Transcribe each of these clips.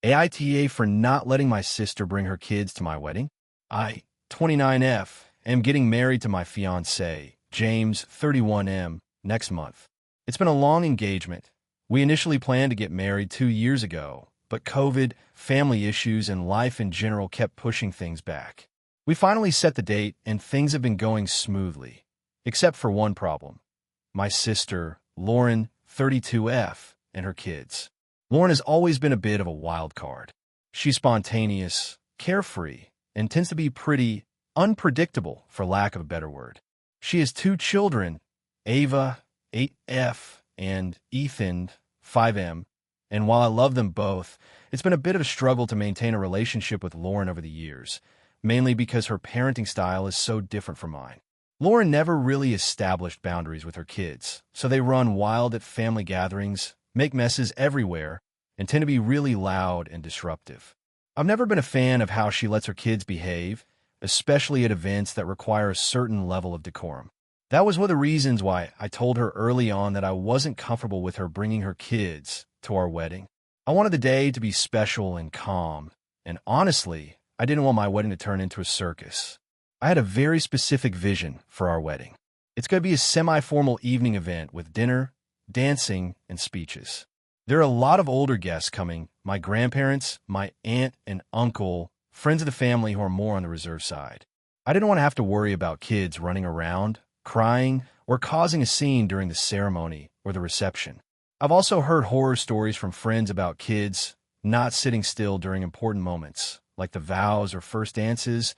AITA for not letting my sister bring her kids to my wedding. 29F, am getting married to my fiancé, James, 31M, next month. It's been a long engagement. We initially planned to get married 2 years ago, but COVID, family issues, and life in general kept pushing things back. We finally set the date, and things have been going smoothly, except for one problem. My sister, Lauren, 32F, and her kids. Lauren has always been a bit of a wild card. She's spontaneous, carefree, and tends to be pretty unpredictable, for lack of a better word. She has 2 children, Ava, 8F, and Ethan, 5M, and while I love them both, it's been a bit of a struggle to maintain a relationship with Lauren over the years, mainly because her parenting style is so different from mine. Lauren never really established boundaries with her kids, so they run wild at family gatherings, make messes everywhere, and tend to be really loud and disruptive. I've never been a fan of how she lets her kids behave, especially at events that require a certain level of decorum. That was one of the reasons why I told her early on that I wasn't comfortable with her bringing her kids to our wedding. I wanted the day to be special and calm, and honestly, I didn't want my wedding to turn into a circus. I had a very specific vision for our wedding. It's going to be a semi-formal evening event with dinner, dancing, and speeches. There are a lot of older guests coming, my grandparents, my aunt and uncle, friends of the family who are more on the reserve side. I didn't want to have to worry about kids running around, crying, or causing a scene during the ceremony or the reception. I've also heard horror stories from friends about kids not sitting still during important moments, like the vows or first dances,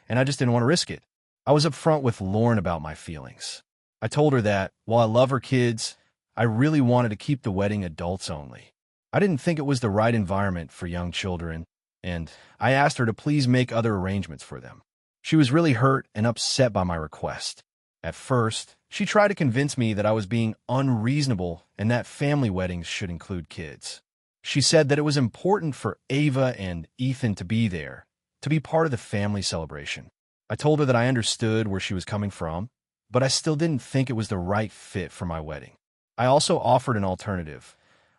and I just didn't want to risk it. I was upfront with Lauren about my feelings. I told her that, while I love her kids, I really wanted to keep the wedding adults only. I didn't think it was the right environment for young children, and I asked her to please make other arrangements for them. She was really hurt and upset by my request. At first, she tried to convince me that I was being unreasonable and that family weddings should include kids. She said that it was important for Ava and Ethan to be there, to be part of the family celebration. I told her that I understood where she was coming from, but I still didn't think it was the right fit for my wedding. I also offered an alternative.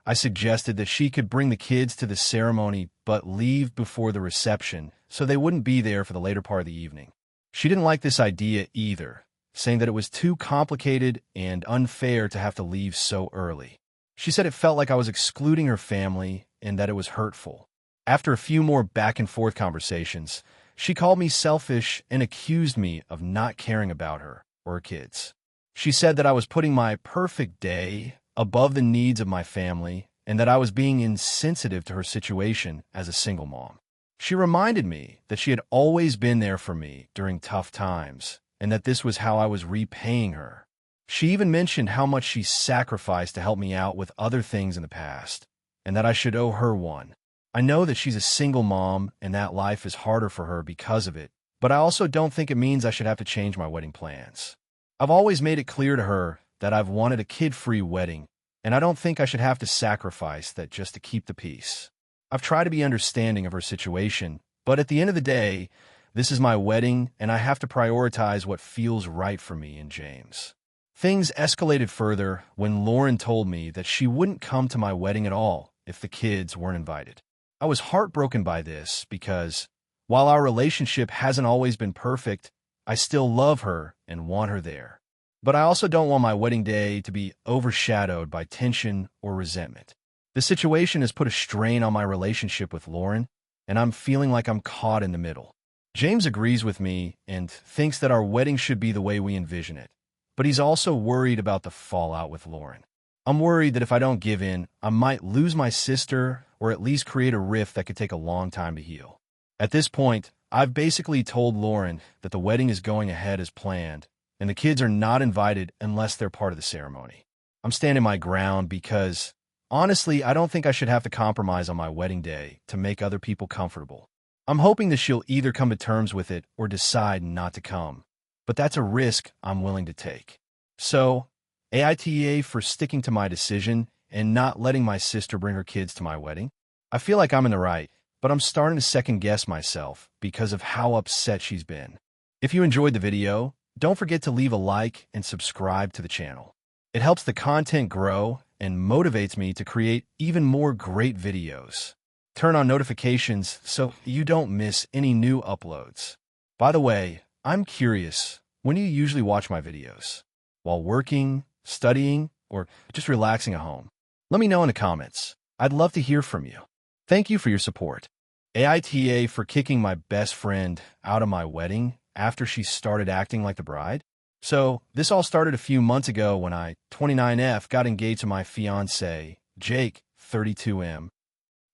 I suggested that she could bring the kids to the ceremony but leave before the reception so they wouldn't be there for the later part of the evening. She didn't like this idea either, saying that it was too complicated and unfair to have to leave so early. She said it felt like I was excluding her family and that it was hurtful. After a few more back-and-forth conversations, she called me selfish and accused me of not caring about her or her kids. She said that I was putting my perfect day above the needs of my family and that I was being insensitive to her situation as a single mom. She reminded me that she had always been there for me during tough times and that this was how I was repaying her. She even mentioned how much she sacrificed to help me out with other things in the past and that I should owe her one. I know that she's a single mom and that life is harder for her because of it, but I also don't think it means I should have to change my wedding plans. I've always made it clear to her that I've wanted a kid-free wedding, and I don't think I should have to sacrifice that just to keep the peace. I've tried to be understanding of her situation, but at the end of the day, this is my wedding, and I have to prioritize what feels right for me and James. Things escalated further when Lauren told me that she wouldn't come to my wedding at all if the kids weren't invited. I was heartbroken by this because, while our relationship hasn't always been perfect, I still love her and want her there. But I also don't want my wedding day to be overshadowed by tension or resentment. The situation has put a strain on my relationship with Lauren, and I'm feeling like I'm caught in the middle. James agrees with me and thinks that our wedding should be the way we envision it, but he's also worried about the fallout with Lauren. I'm worried that if I don't give in, I might lose my sister or at least create a rift that could take a long time to heal. At this point, I've basically told Lauren that the wedding is going ahead as planned, and the kids are not invited unless they're part of the ceremony. I'm standing my ground because, honestly, I don't think I should have to compromise on my wedding day to make other people comfortable. I'm hoping that she'll either come to terms with it or decide not to come, but that's a risk I'm willing to take. So, AITA for sticking to my decision and not letting my sister bring her kids to my wedding. I feel like I'm in the right, but I'm starting to second-guess myself because of how upset she's been. If you enjoyed the video, don't forget to leave a like and subscribe to the channel. It helps the content grow and motivates me to create even more great videos. Turn on notifications so you don't miss any new uploads. By the way, I'm curious, when do you usually watch my videos? While working, studying, or just relaxing at home? Let me know in the comments. I'd love to hear from you. Thank you for your support. AITA for kicking my best friend out of my wedding after she started acting like the bride. So, this all started a few months ago when I, 29F, got engaged to my fiancé, Jake, 32M.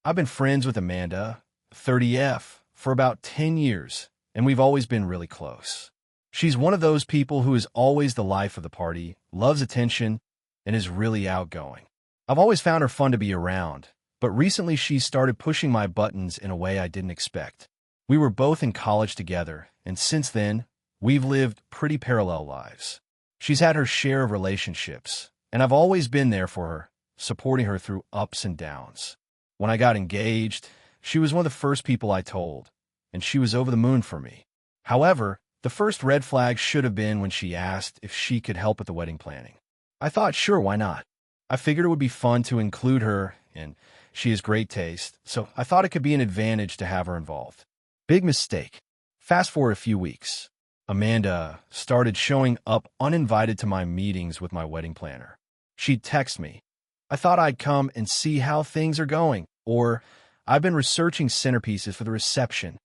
I've been friends with Amanda, 30F, for about 10 years, and we've always been really close. She's one of those people who is always the life of the party, loves attention, and is really outgoing. I've always found her fun to be around, but recently she started pushing my buttons in a way I didn't expect. We were both in college together, and since then, we've lived pretty parallel lives. She's had her share of relationships, and I've always been there for her, supporting her through ups and downs. When I got engaged, she was one of the first people I told, and she was over the moon for me. However, the first red flag should have been when she asked if she could help with the wedding planning. I thought, sure, why not? I figured it would be fun to include her, and she has great taste, so I thought it could be an advantage to have her involved. Big mistake. Fast forward a few weeks. Amanda started showing up uninvited to my meetings with my wedding planner. She'd text me, "I thought I'd come and see how things are going," or "I've been researching centerpieces for the reception."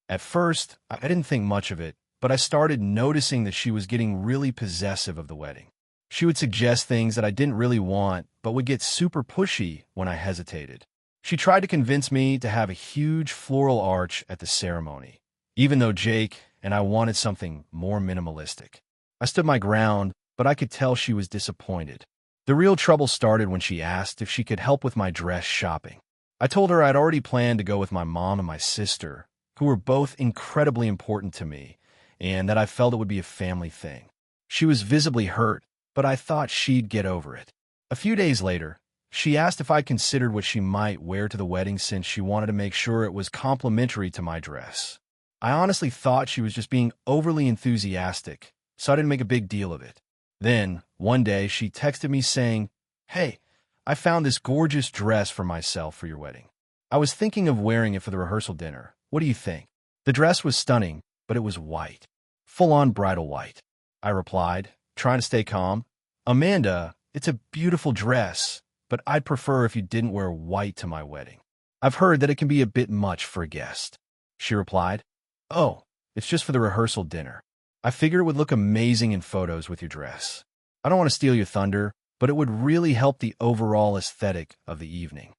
At first, I didn't think much of it, but I started noticing that she was getting really possessive of the wedding. She would suggest things that I didn't really want, but would get super pushy when I hesitated. She tried to convince me to have a huge floral arch at the ceremony, even though Jake and I wanted something more minimalistic. I stood my ground, but I could tell she was disappointed. The real trouble started when she asked if she could help with my dress shopping. I told her I'd already planned to go with my mom and my sister, who were both incredibly important to me, and that I felt it would be a family thing. She was visibly hurt, but I thought she'd get over it. A few days later, she asked if I considered what she might wear to the wedding since she wanted to make sure it was complimentary to my dress. I honestly thought she was just being overly enthusiastic, so I didn't make a big deal of it. Then, one day, she texted me saying, "Hey, I found this gorgeous dress for myself for your wedding. I was thinking of wearing it for the rehearsal dinner. What do you think?" The dress was stunning, but it was white. Full-on bridal white. I replied, trying to stay calm, "Amanda, it's a beautiful dress, but I'd prefer if you didn't wear white to my wedding. I've heard that it can be a bit much for a guest." She replied, "Oh, it's just for the rehearsal dinner. I figured it would look amazing in photos with your dress. I don't want to steal your thunder, but it would really help the overall aesthetic of the evening."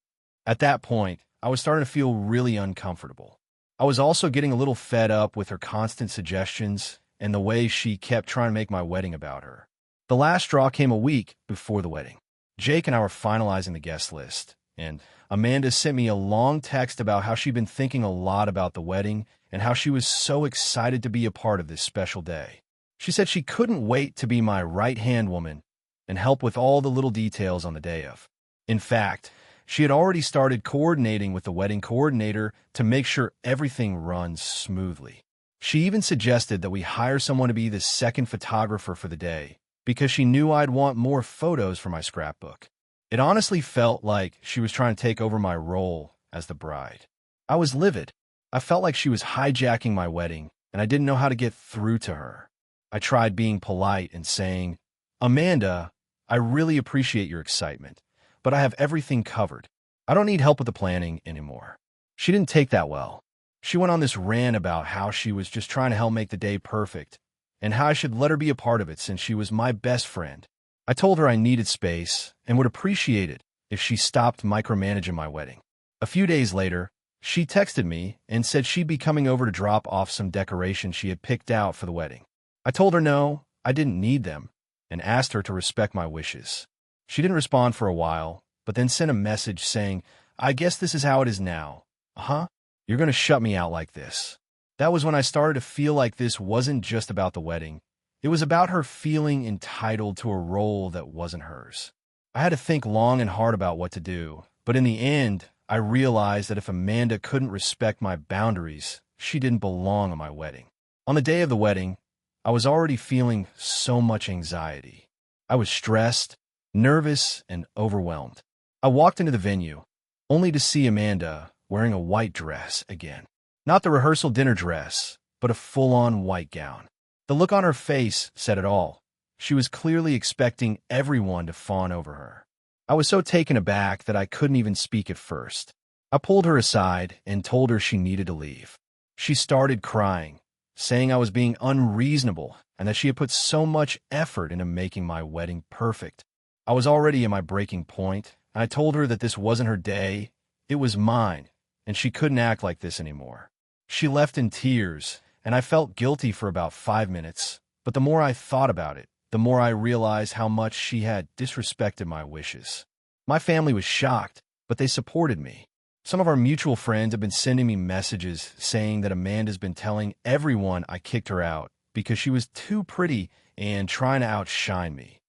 At that point, I was starting to feel really uncomfortable. I was also getting a little fed up with her constant suggestions and the way she kept trying to make my wedding about her. The last straw came a week before the wedding. Jake and I were finalizing the guest list, and Amanda sent me a long text about how she'd been thinking a lot about the wedding and how she was so excited to be a part of this special day. She said she couldn't wait to be my right-hand woman and help with all the little details on the day of. In fact, she had already started coordinating with the wedding coordinator to make sure everything runs smoothly. She even suggested that we hire someone to be the second photographer for the day, because she knew I'd want more photos for my scrapbook. It honestly felt like she was trying to take over my role as the bride. I was livid. I felt like she was hijacking my wedding, and I didn't know how to get through to her. I tried being polite and saying, "Amanda, I really appreciate your excitement, but I have everything covered. I don't need help with the planning anymore." She didn't take that well. She went on this rant about how she was just trying to help make the day perfect, and how I should let her be a part of it since she was my best friend. I told her I needed space and would appreciate it if she stopped micromanaging my wedding. A few days later, she texted me and said she'd be coming over to drop off some decorations she had picked out for the wedding. I told her no, I didn't need them, and asked her to respect my wishes. She didn't respond for a while, but then sent a message saying, "I guess this is how it is now. Uh-huh, you're going to shut me out like this." That was when I started to feel like this wasn't just about the wedding. It was about her feeling entitled to a role that wasn't hers. I had to think long and hard about what to do, but in the end, I realized that if Amanda couldn't respect my boundaries, she didn't belong at my wedding. On the day of the wedding, I was already feeling so much anxiety. I was stressed, nervous, and overwhelmed. I walked into the venue, only to see Amanda wearing a white dress again. Not the rehearsal dinner dress, but a full-on white gown. The look on her face said it all. She was clearly expecting everyone to fawn over her. I was so taken aback that I couldn't even speak at first. I pulled her aside and told her she needed to leave. She started crying, saying I was being unreasonable and that she had put so much effort into making my wedding perfect. I was already at my breaking point, and I told her that this wasn't her day, it was mine, and she couldn't act like this anymore. She left in tears, and I felt guilty for about 5 minutes, but the more I thought about it, the more I realized how much she had disrespected my wishes. My family was shocked, but they supported me. Some of our mutual friends have been sending me messages saying that Amanda's been telling everyone I kicked her out because she was too pretty and trying to outshine me.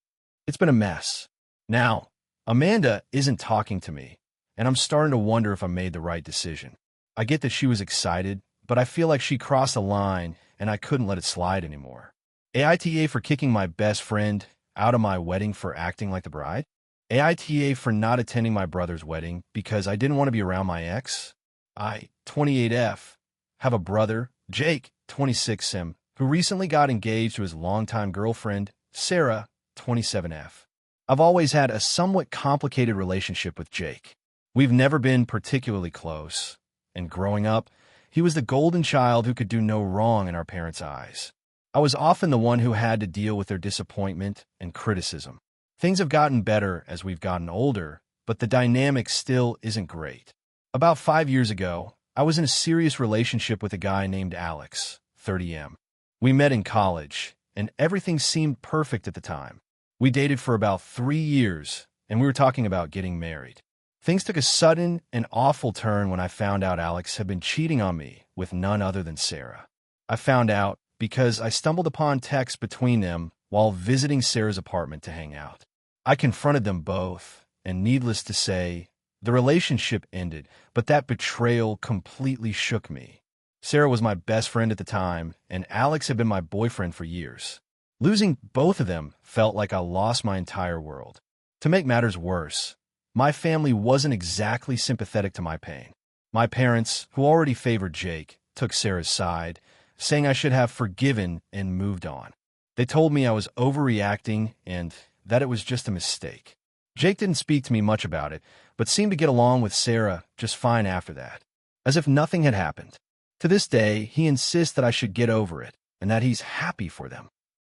It's been a mess. Now, Amanda isn't talking to me, and I'm starting to wonder if I made the right decision. I get that she was excited, but I feel like she crossed a line and I couldn't let it slide anymore. AITA for kicking my best friend out of my wedding for acting like the bride? AITA for not attending my brother's wedding because I didn't want to be around my ex? I, 28F, have a brother, Jake, 26M, who recently got engaged to his longtime girlfriend, Sarah, 27F. I've always had a somewhat complicated relationship with Jake. We've never been particularly close, and growing up, he was the golden child who could do no wrong in our parents' eyes. I was often the one who had to deal with their disappointment and criticism. Things have gotten better as we've gotten older, but the dynamic still isn't great. About 5 years ago, I was in a serious relationship with a guy named Alex, 30M. We met in college, and everything seemed perfect at the time. We dated for about 3 years, and we were talking about getting married. Things took a sudden and awful turn when I found out Alex had been cheating on me with none other than Sarah. I found out because I stumbled upon texts between them while visiting Sarah's apartment to hang out. I confronted them both, and needless to say, the relationship ended, but that betrayal completely shook me. Sarah was my best friend at the time, and Alex had been my boyfriend for years. Losing both of them felt like I lost my entire world. To make matters worse, my family wasn't exactly sympathetic to my pain. My parents, who already favored Jake, took Sarah's side, saying I should have forgiven and moved on. They told me I was overreacting and that it was just a mistake. Jake didn't speak to me much about it, but seemed to get along with Sarah just fine after that, as if nothing had happened. To this day, he insists that I should get over it and that he's happy for them.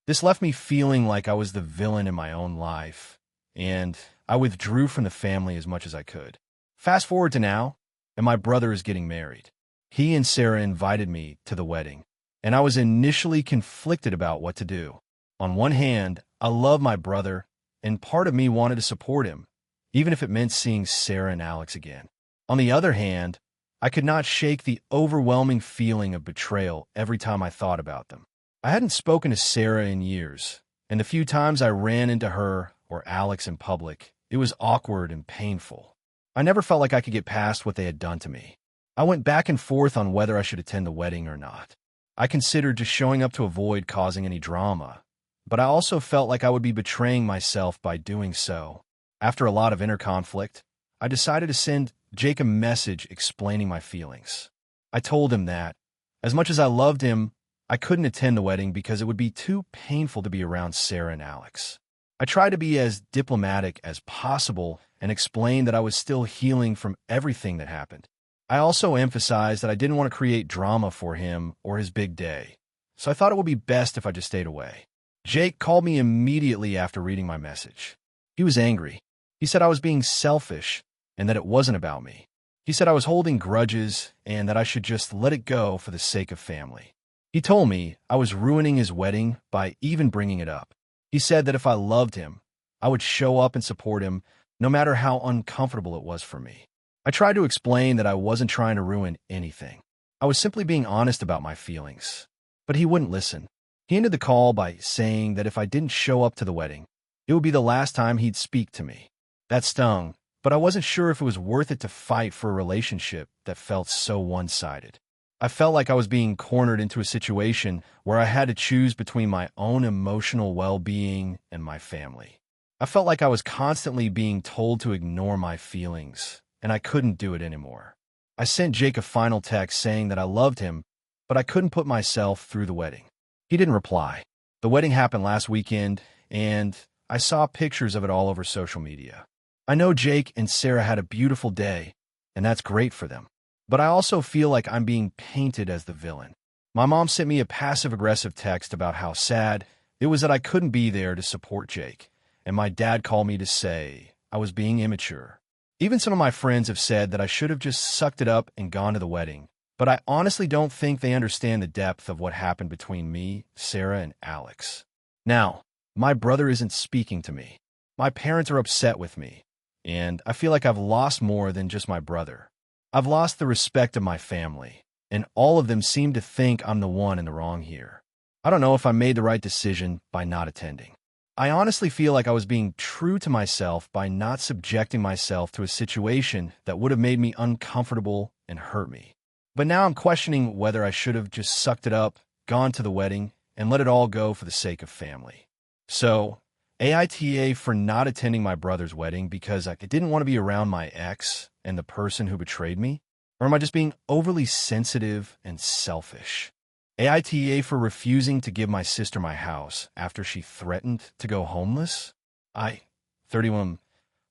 This left me feeling like I was the villain in my own life, and I withdrew from the family as much as I could. Fast forward to now, and my brother is getting married. He and Sarah invited me to the wedding, and I was initially conflicted about what to do. On one hand, I love my brother, and part of me wanted to support him, even if it meant seeing Sarah and Alex again. On the other hand, I could not shake the overwhelming feeling of betrayal every time I thought about them. I hadn't spoken to Sarah in years, and the few times I ran into her or Alex in public, it was awkward and painful. I never felt like I could get past what they had done to me. I went back and forth on whether I should attend the wedding or not. I considered just showing up to avoid causing any drama, but I also felt like I would be betraying myself by doing so. After a lot of inner conflict, I decided to send Jake a message explaining my feelings. I told him that, as much as I loved him, I couldn't attend the wedding because it would be too painful to be around Sarah and Alex. I tried to be as diplomatic as possible and explained that I was still healing from everything that happened. I also emphasized that I didn't want to create drama for him or his big day, so I thought it would be best if I just stayed away. Jake called me immediately after reading my message. He was angry. He said I was being selfish and that it wasn't about me. He said I was holding grudges and that I should just let it go for the sake of family. He told me I was ruining his wedding by even bringing it up. He said that if I loved him, I would show up and support him no matter how uncomfortable it was for me. I tried to explain that I wasn't trying to ruin anything. I was simply being honest about my feelings. But he wouldn't listen. He ended the call by saying that if I didn't show up to the wedding, it would be the last time he'd speak to me. That stung, but I wasn't sure if it was worth it to fight for a relationship that felt so one-sided. I felt like I was being cornered into a situation where I had to choose between my own emotional well-being and my family. I felt like I was constantly being told to ignore my feelings, and I couldn't do it anymore. I sent Jake a final text saying that I loved him, but I couldn't put myself through the wedding. He didn't reply. The wedding happened last weekend, and I saw pictures of it all over social media. I know Jake and Sarah had a beautiful day, and that's great for them. But I also feel like I'm being painted as the villain. My mom sent me a passive-aggressive text about how sad it was that I couldn't be there to support Jake, and my dad called me to say I was being immature. Even some of my friends have said that I should have just sucked it up and gone to the wedding, but I honestly don't think they understand the depth of what happened between me, Sarah, and Alex. Now, my brother isn't speaking to me. My parents are upset with me, and I feel like I've lost more than just my brother. I've lost the respect of my family, and all of them seem to think I'm the one in the wrong here. I don't know if I made the right decision by not attending. I honestly feel like I was being true to myself by not subjecting myself to a situation that would have made me uncomfortable and hurt me. But now I'm questioning whether I should have just sucked it up, gone to the wedding, and let it all go for the sake of family. So, AITA for not attending my brother's wedding because I didn't want to be around my ex and the person who betrayed me? Or am I just being overly sensitive and selfish? AITA for refusing to give my sister my house after she threatened to go homeless? I, 31,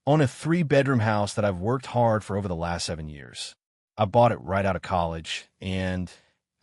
own a 3-bedroom house that I've worked hard for over the last 7 years. I bought it right out of college, and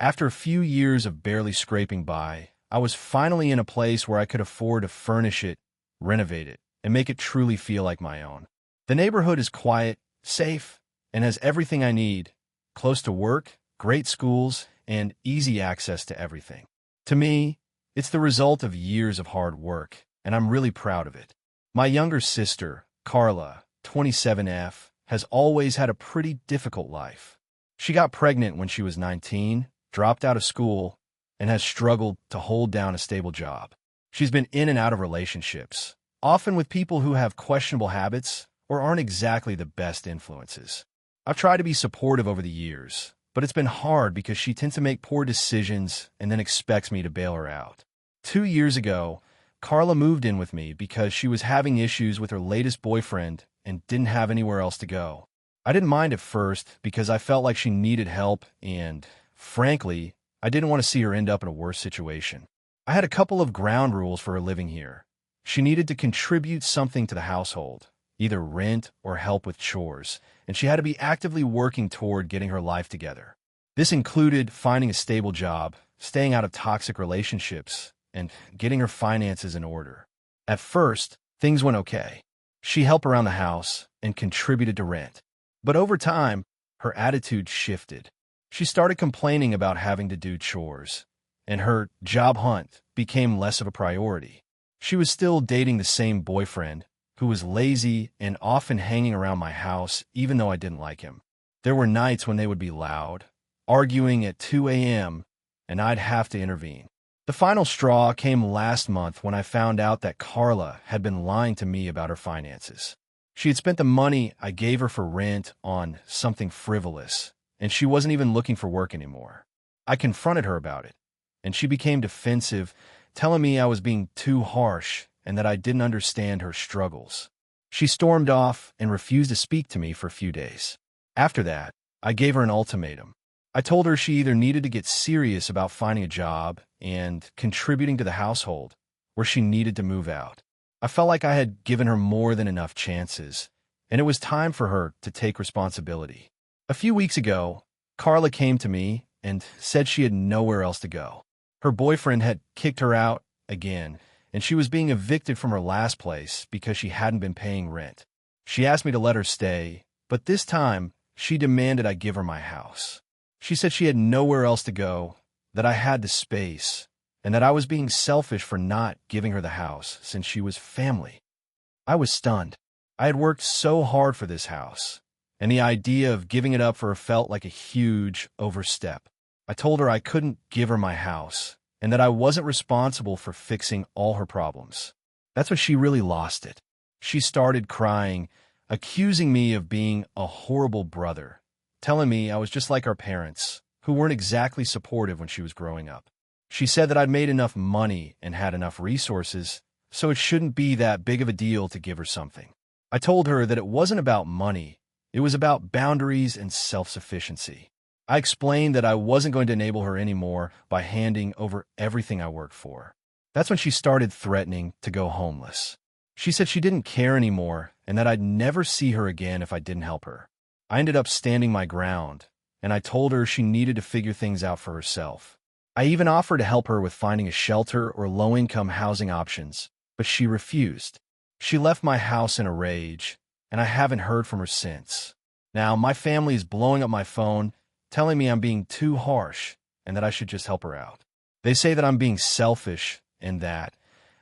after a few years of barely scraping by, I was finally in a place where I could afford to furnish it, renovate it, and make it truly feel like my own. The neighborhood is quiet, safe, and has everything I need, close to work, great schools, and easy access to everything. To me, it's the result of years of hard work, and I'm really proud of it. My younger sister, Carla, 27F, has always had a pretty difficult life. She got pregnant when she was 19, dropped out of school, and has struggled to hold down a stable job. She's been in and out of relationships, often with people who have questionable habits or aren't exactly the best influences. I've tried to be supportive over the years, but it's been hard because she tends to make poor decisions and then expects me to bail her out. 2 years ago, Carla moved in with me because she was having issues with her latest boyfriend and didn't have anywhere else to go. I didn't mind at first because I felt like she needed help and, frankly, I didn't want to see her end up in a worse situation. I had a couple of ground rules for her living here. She needed to contribute something to the household, either rent or help with chores, and she had to be actively working toward getting her life together. This included finding a stable job, staying out of toxic relationships, and getting her finances in order. At first, things went okay. She helped around the house and contributed to rent. But over time, her attitude shifted. She started complaining about having to do chores, and her job hunt became less of a priority. She was still dating the same boyfriend, who was lazy and often hanging around my house even though I didn't like him. There were nights when they would be loud, arguing at 2 a.m., and I'd have to intervene. The final straw came last month when I found out that Carla had been lying to me about her finances. She had spent the money I gave her for rent on something frivolous, and she wasn't even looking for work anymore. I confronted her about it, and she became defensive, telling me I was being too harsh and that I didn't understand her struggles. She stormed off and refused to speak to me for a few days. After that, I gave her an ultimatum. I told her she either needed to get serious about finding a job and contributing to the household, or she needed to move out. I felt like I had given her more than enough chances, and it was time for her to take responsibility. A few weeks ago, Carla came to me and said she had nowhere else to go. Her boyfriend had kicked her out again, and she was being evicted from her last place because she hadn't been paying rent. She asked me to let her stay, but this time, she demanded I give her my house. She said she had nowhere else to go, that I had the space, and that I was being selfish for not giving her the house since she was family. I was stunned. I had worked so hard for this house, and the idea of giving it up for her felt like a huge overstep. I told her I couldn't give her my house, and that I wasn't responsible for fixing all her problems. That's when she really lost it. She started crying, accusing me of being a horrible brother, telling me I was just like our parents, who weren't exactly supportive when she was growing up. She said that I'd made enough money and had enough resources, so it shouldn't be that big of a deal to give her something. I told her that it wasn't about money, It was about boundaries and self-sufficiency. I explained that I wasn't going to enable her anymore by handing over everything I worked for. That's when she started threatening to go homeless. She said she didn't care anymore and that I'd never see her again if I didn't help her. I ended up standing my ground, and I told her she needed to figure things out for herself. I even offered to help her with finding a shelter or low-income housing options, but she refused. She left my house in a rage, and I haven't heard from her since. Now, my family is blowing up my phone, telling me I'm being too harsh and that I should just help her out. They say that I'm being selfish and that,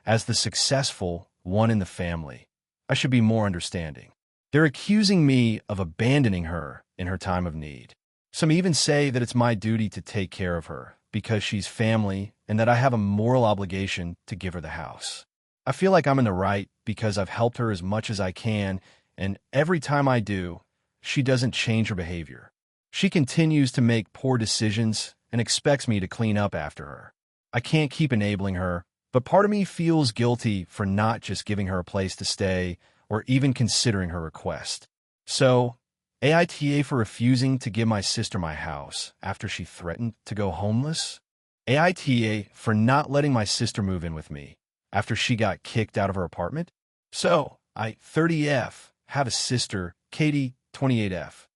as the successful one in the family, I should be more understanding. They're accusing me of abandoning her in her time of need. Some even say that it's my duty to take care of her because she's family and that I have a moral obligation to give her the house. I feel like I'm in the right because I've helped her as much as I can, and every time I do, she doesn't change her behavior. She continues to make poor decisions and expects me to clean up after her. I can't keep enabling her, but part of me feels guilty for not just giving her a place to stay or even considering her request. So, AITA for refusing to give my sister my house after she threatened to go homeless? AITA for not letting my sister move in with me after she got kicked out of her apartment? So, I, 30F, have a sister, Katie, 28F.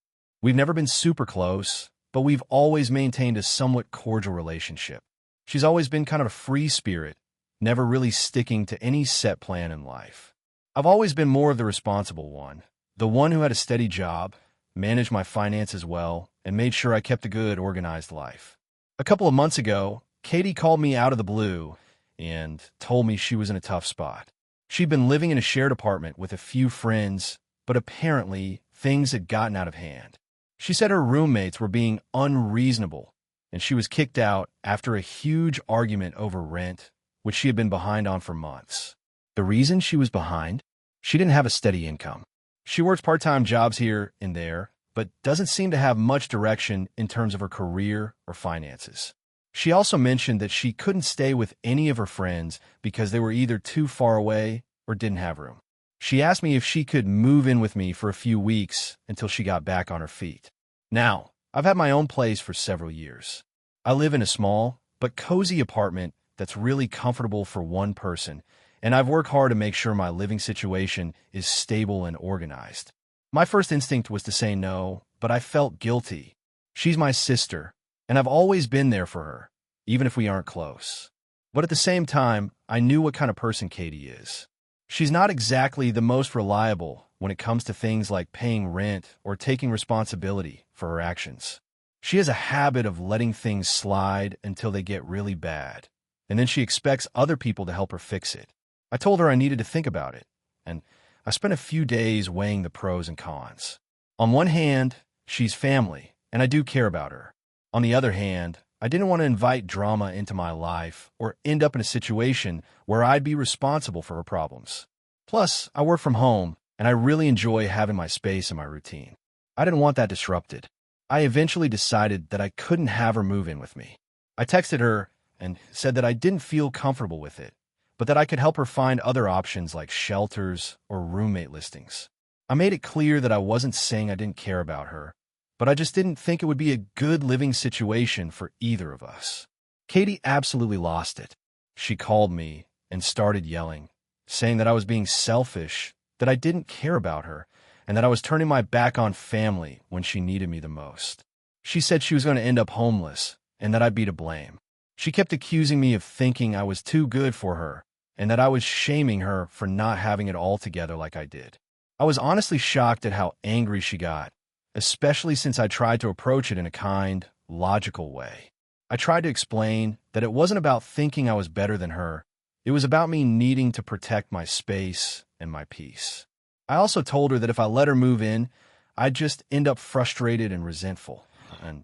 We've never been super close, but we've always maintained a somewhat cordial relationship. She's always been kind of a free spirit, never really sticking to any set plan in life. I've always been more of the responsible one, the one who had a steady job, managed my finances well, and made sure I kept a good, organized life. A couple of months ago, Katie called me out of the blue and told me she was in a tough spot. She'd been living in a shared apartment with a few friends, but apparently things had gotten out of hand. She said her roommates were being unreasonable, and she was kicked out after a huge argument over rent, which she had been behind on for months. The reason she was behind? She didn't have a steady income. She works part-time jobs here and there, but doesn't seem to have much direction in terms of her career or finances. She also mentioned that she couldn't stay with any of her friends because they were either too far away or didn't have room. She asked me if she could move in with me for a few weeks until she got back on her feet. Now, I've had my own place for several years. I live in a small but cozy apartment that's really comfortable for one person, and I've worked hard to make sure my living situation is stable and organized. My first instinct was to say no, but I felt guilty. She's my sister, and I've always been there for her, even if we aren't close. But at the same time, I knew what kind of person Katie is. She's not exactly the most reliable when it comes to things like paying rent or taking responsibility for her actions. She has a habit of letting things slide until they get really bad, and then she expects other people to help her fix it. I told her I needed to think about it, and I spent a few days weighing the pros and cons. On one hand, she's family, and I do care about her. On the other hand, I didn't want to invite drama into my life or end up in a situation where I'd be responsible for her problems. Plus, I work from home, and I really enjoy having my space and my routine. I didn't want that disrupted. I eventually decided that I couldn't have her move in with me. I texted her and said that I didn't feel comfortable with it, but that I could help her find other options like shelters or roommate listings. I made it clear that I wasn't saying I didn't care about her, but I just didn't think it would be a good living situation for either of us. Katie absolutely lost it. She called me and started yelling, saying that I was being selfish, that I didn't care about her, and that I was turning my back on family when she needed me the most. She said she was going to end up homeless and that I'd be to blame. She kept accusing me of thinking I was too good for her and that I was shaming her for not having it all together like I did. I was honestly shocked at how angry she got, especially since I tried to approach it in a kind, logical way. I tried to explain that it wasn't about thinking I was better than her. It was about me needing to protect my space and my peace. I also told her that if I let her move in, I'd just end up frustrated and resentful, and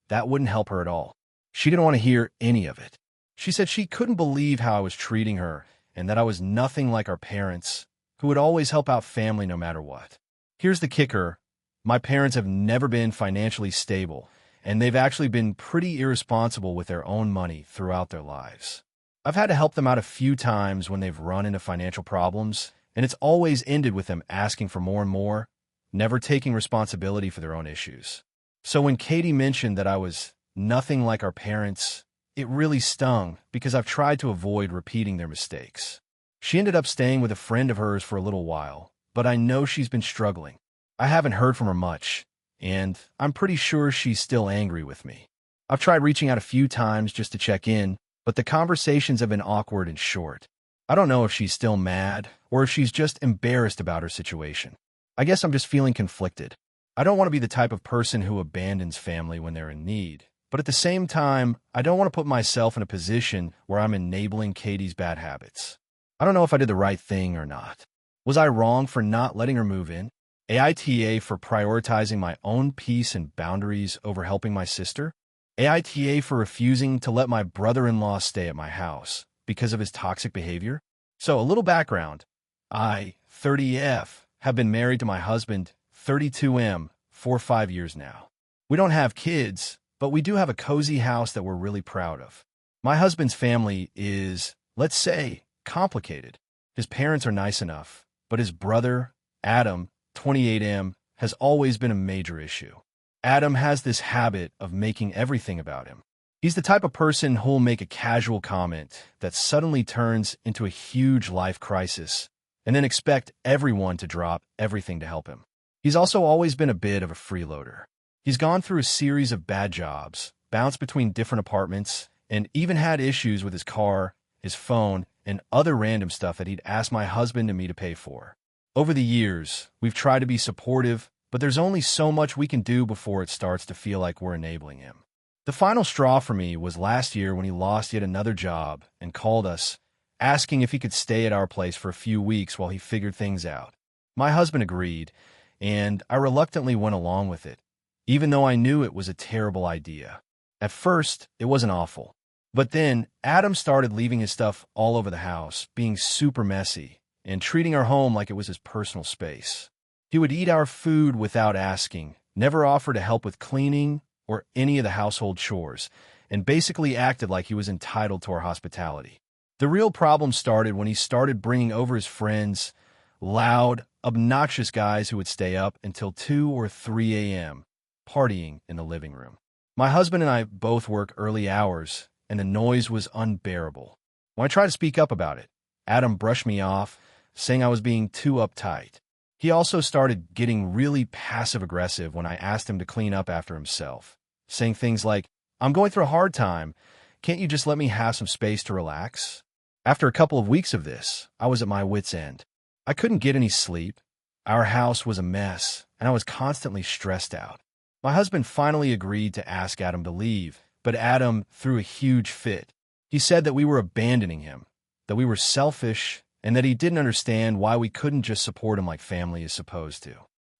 that wouldn't help her at all. She didn't want to hear any of it. She said she couldn't believe how I was treating her and that I was nothing like our parents, who would always help out family no matter what. Here's the kicker. My parents have never been financially stable, and they've actually been pretty irresponsible with their own money throughout their lives. I've had to help them out a few times when they've run into financial problems, and it's always ended with them asking for more and more, never taking responsibility for their own issues. So when Katie mentioned that I was nothing like our parents, it really stung because I've tried to avoid repeating their mistakes. She ended up staying with a friend of hers for a little while, but I know she's been struggling. I haven't heard from her much, and I'm pretty sure she's still angry with me. I've tried reaching out a few times just to check in, but the conversations have been awkward and short. I don't know if she's still mad or if she's just embarrassed about her situation. I guess I'm just feeling conflicted. I don't want to be the type of person who abandons family when they're in need, but at the same time, I don't want to put myself in a position where I'm enabling Katie's bad habits. I don't know if I did the right thing or not. Was I wrong for not letting her move in? AITA for prioritizing my own peace and boundaries over helping my sister? AITA for refusing to let my brother-in-law stay at my house because of his toxic behavior? So, a little background. I, 30F, have been married to my husband, 32M, for 5 years now. We don't have kids, but we do have a cozy house that we're really proud of. My husband's family is, let's say, complicated. His parents are nice enough, but his brother, Adam, 28M, has always been a major issue. Adam has this habit of making everything about him. He's the type of person who'll make a casual comment that suddenly turns into a huge life crisis and then expect everyone to drop everything to help him. He's also always been a bit of a freeloader. He's gone through a series of bad jobs, bounced between different apartments, and even had issues with his car, his phone, and other random stuff that he'd asked my husband and me to pay for. Over the years, we've tried to be supportive, but there's only so much we can do before it starts to feel like we're enabling him. The final straw for me was last year when he lost yet another job and called us, asking if he could stay at our place for a few weeks while he figured things out. My husband agreed, and I reluctantly went along with it, even though I knew it was a terrible idea. At first, it wasn't awful. But then, Adam started leaving his stuff all over the house, being super messy, and treating our home like it was his personal space. He would eat our food without asking, never offer to help with cleaning or any of the household chores, and basically acted like he was entitled to our hospitality. The real problem started when he started bringing over his friends, loud, obnoxious guys who would stay up until 2 or 3 a.m., partying in the living room. My husband and I both work early hours, and the noise was unbearable. When I tried to speak up about it, Adam brushed me off, saying I was being too uptight. He also started getting really passive-aggressive when I asked him to clean up after himself, saying things like, "I'm going through a hard time. Can't you just let me have some space to relax?" After a couple of weeks of this, I was at my wit's end. I couldn't get any sleep. Our house was a mess, and I was constantly stressed out. My husband finally agreed to ask Adam to leave, but Adam threw a huge fit. He said that we were abandoning him, that we were selfish, and that he didn't understand why we couldn't just support him like family is supposed to.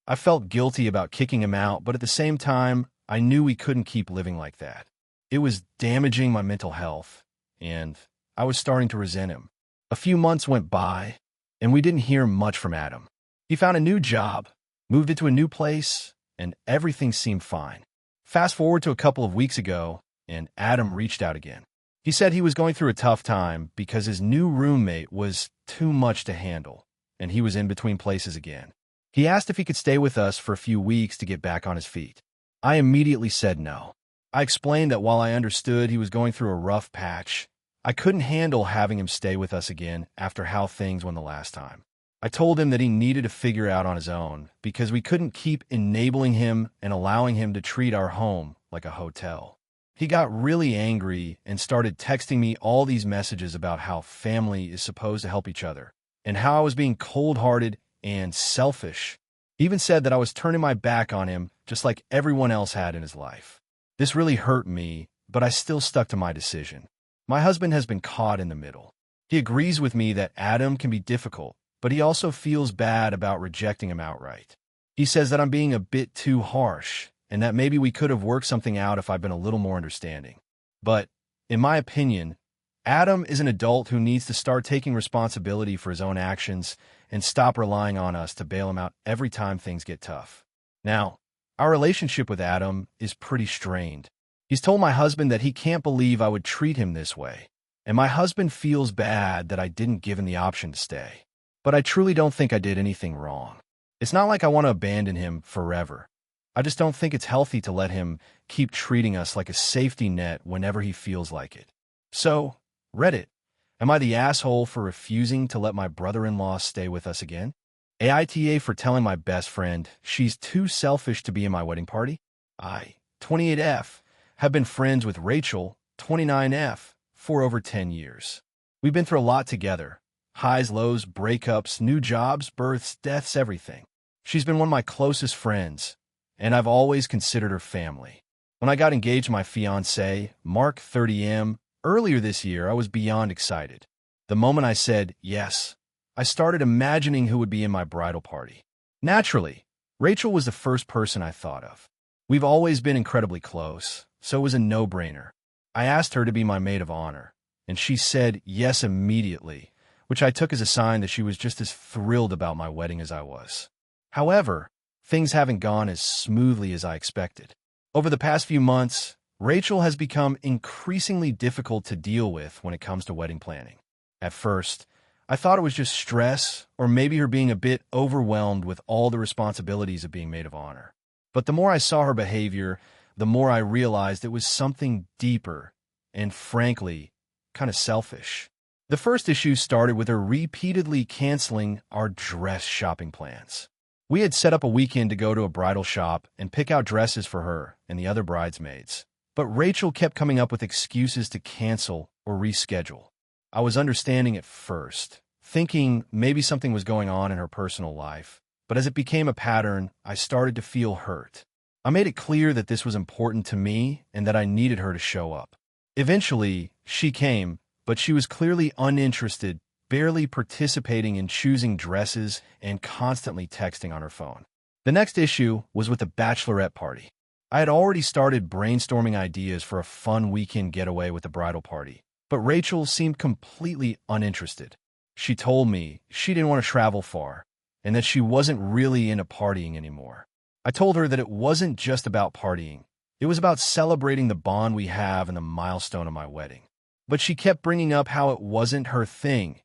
I felt guilty about kicking him out, but at the same time, I knew we couldn't keep living like that. It was damaging my mental health, and I was starting to resent him. A few months went by, and we didn't hear much from Adam. He found a new job, moved into a new place, and everything seemed fine. Fast forward to a couple of weeks ago, and Adam reached out again. He said he was going through a tough time because his new roommate was too much to handle, and he was in between places again. He asked if he could stay with us for a few weeks to get back on his feet. I immediately said no. I explained that while I understood he was going through a rough patch, I couldn't handle having him stay with us again after how things went the last time. I told him that he needed to figure out on his own because we couldn't keep enabling him and allowing him to treat our home like a hotel. He got really angry and started texting me all these messages about how family is supposed to help each other and how I was being cold-hearted and selfish. He even said that I was turning my back on him just like everyone else had in his life. This really hurt me, but I still stuck to my decision. My husband has been caught in the middle. He agrees with me that Adam can be difficult, but he also feels bad about rejecting him outright. He says that I'm being a bit too harsh, and that maybe we could have worked something out if I'd been a little more understanding. But, in my opinion, Adam is an adult who needs to start taking responsibility for his own actions and stop relying on us to bail him out every time things get tough. Now, our relationship with Adam is pretty strained. He's told my husband that he can't believe I would treat him this way, and my husband feels bad that I didn't give him the option to stay. But I truly don't think I did anything wrong. It's not like I want to abandon him forever. I just don't think it's healthy to let him keep treating us like a safety net whenever he feels like it. So, Reddit, am I the asshole for refusing to let my brother-in-law stay with us again? AITA for telling my best friend she's too selfish to be in my wedding party? I, 28F, have been friends with Rachel, 29F, for over 10 years. We've been through a lot together. Highs, lows, breakups, new jobs, births, deaths, everything. She's been one of my closest friends, and I've always considered her family. When I got engaged to my fiancé, Mark 30M, earlier this year, I was beyond excited. The moment I said yes, I started imagining who would be in my bridal party. Naturally, Rachel was the first person I thought of. We've always been incredibly close, so it was a no-brainer. I asked her to be my maid of honor, and she said yes immediately, which I took as a sign that she was just as thrilled about my wedding as I was. However, things haven't gone as smoothly as I expected. Over the past few months, Rachel has become increasingly difficult to deal with when it comes to wedding planning. At first, I thought it was just stress or maybe her being a bit overwhelmed with all the responsibilities of being maid of honor. But the more I saw her behavior, the more I realized it was something deeper and, frankly, kind of selfish. The first issue started with her repeatedly canceling our dress shopping plans. We had set up a weekend to go to a bridal shop and pick out dresses for her and the other bridesmaids. But Rachel kept coming up with excuses to cancel or reschedule. I was understanding at first, thinking maybe something was going on in her personal life. But as it became a pattern, I started to feel hurt. I made it clear that this was important to me and that I needed her to show up. Eventually, she came, but she was clearly uninterested, barely participating in choosing dresses and constantly texting on her phone. The next issue was with the bachelorette party. I had already started brainstorming ideas for a fun weekend getaway with the bridal party, but Rachel seemed completely uninterested. She told me she didn't want to travel far and that she wasn't really into partying anymore. I told her that it wasn't just about partying. It was about celebrating the bond we have and the milestone of my wedding. But she kept bringing up how it wasn't her thing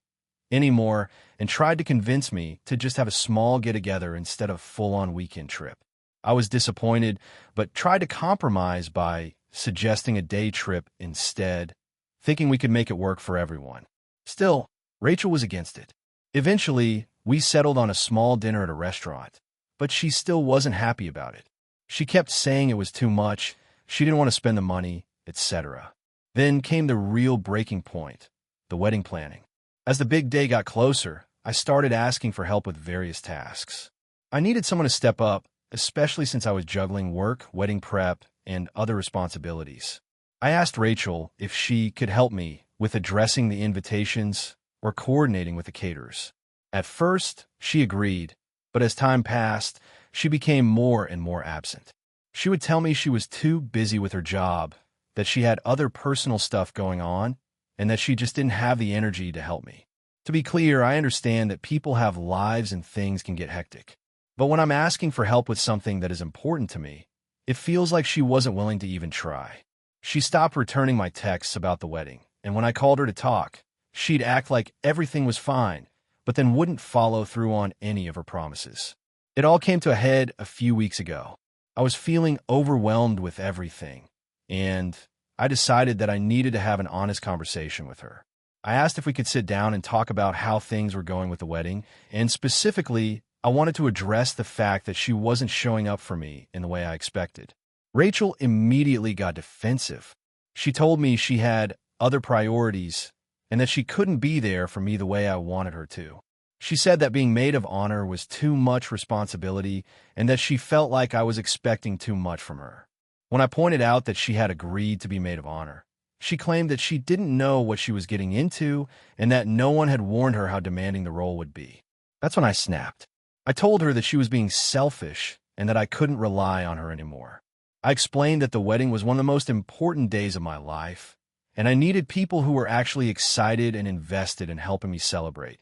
anymore and tried to convince me to just have a small get-together instead of a full-on weekend trip. I was disappointed, but tried to compromise by suggesting a day trip instead, thinking we could make it work for everyone. Still, Rachel was against it. Eventually, we settled on a small dinner at a restaurant, but she still wasn't happy about it. She kept saying it was too much, she didn't want to spend the money, etc. Then came the real breaking point, the wedding planning. As the big day got closer, I started asking for help with various tasks. I needed someone to step up, especially since I was juggling work, wedding prep, and other responsibilities. I asked Rachel if she could help me with addressing the invitations or coordinating with the caterers. At first, she agreed, but as time passed, she became more and more absent. She would tell me she was too busy with her job, that she had other personal stuff going on, and that she just didn't have the energy to help me. To be clear, I understand that people have lives and things can get hectic. But when I'm asking for help with something that is important to me, it feels like she wasn't willing to even try. She stopped returning my texts about the wedding, and when I called her to talk, she'd act like everything was fine, but then wouldn't follow through on any of her promises. It all came to a head a few weeks ago. I was feeling overwhelmed with everything, and I decided that I needed to have an honest conversation with her. I asked if we could sit down and talk about how things were going with the wedding, and specifically, I wanted to address the fact that she wasn't showing up for me in the way I expected. Rachel immediately got defensive. She told me she had other priorities and that she couldn't be there for me the way I wanted her to. She said that being maid of honor was too much responsibility and that she felt like I was expecting too much from her. When I pointed out that she had agreed to be maid of honor, she claimed that she didn't know what she was getting into and that no one had warned her how demanding the role would be. That's when I snapped. I told her that she was being selfish and that I couldn't rely on her anymore. I explained that the wedding was one of the most important days of my life, and I needed people who were actually excited and invested in helping me celebrate,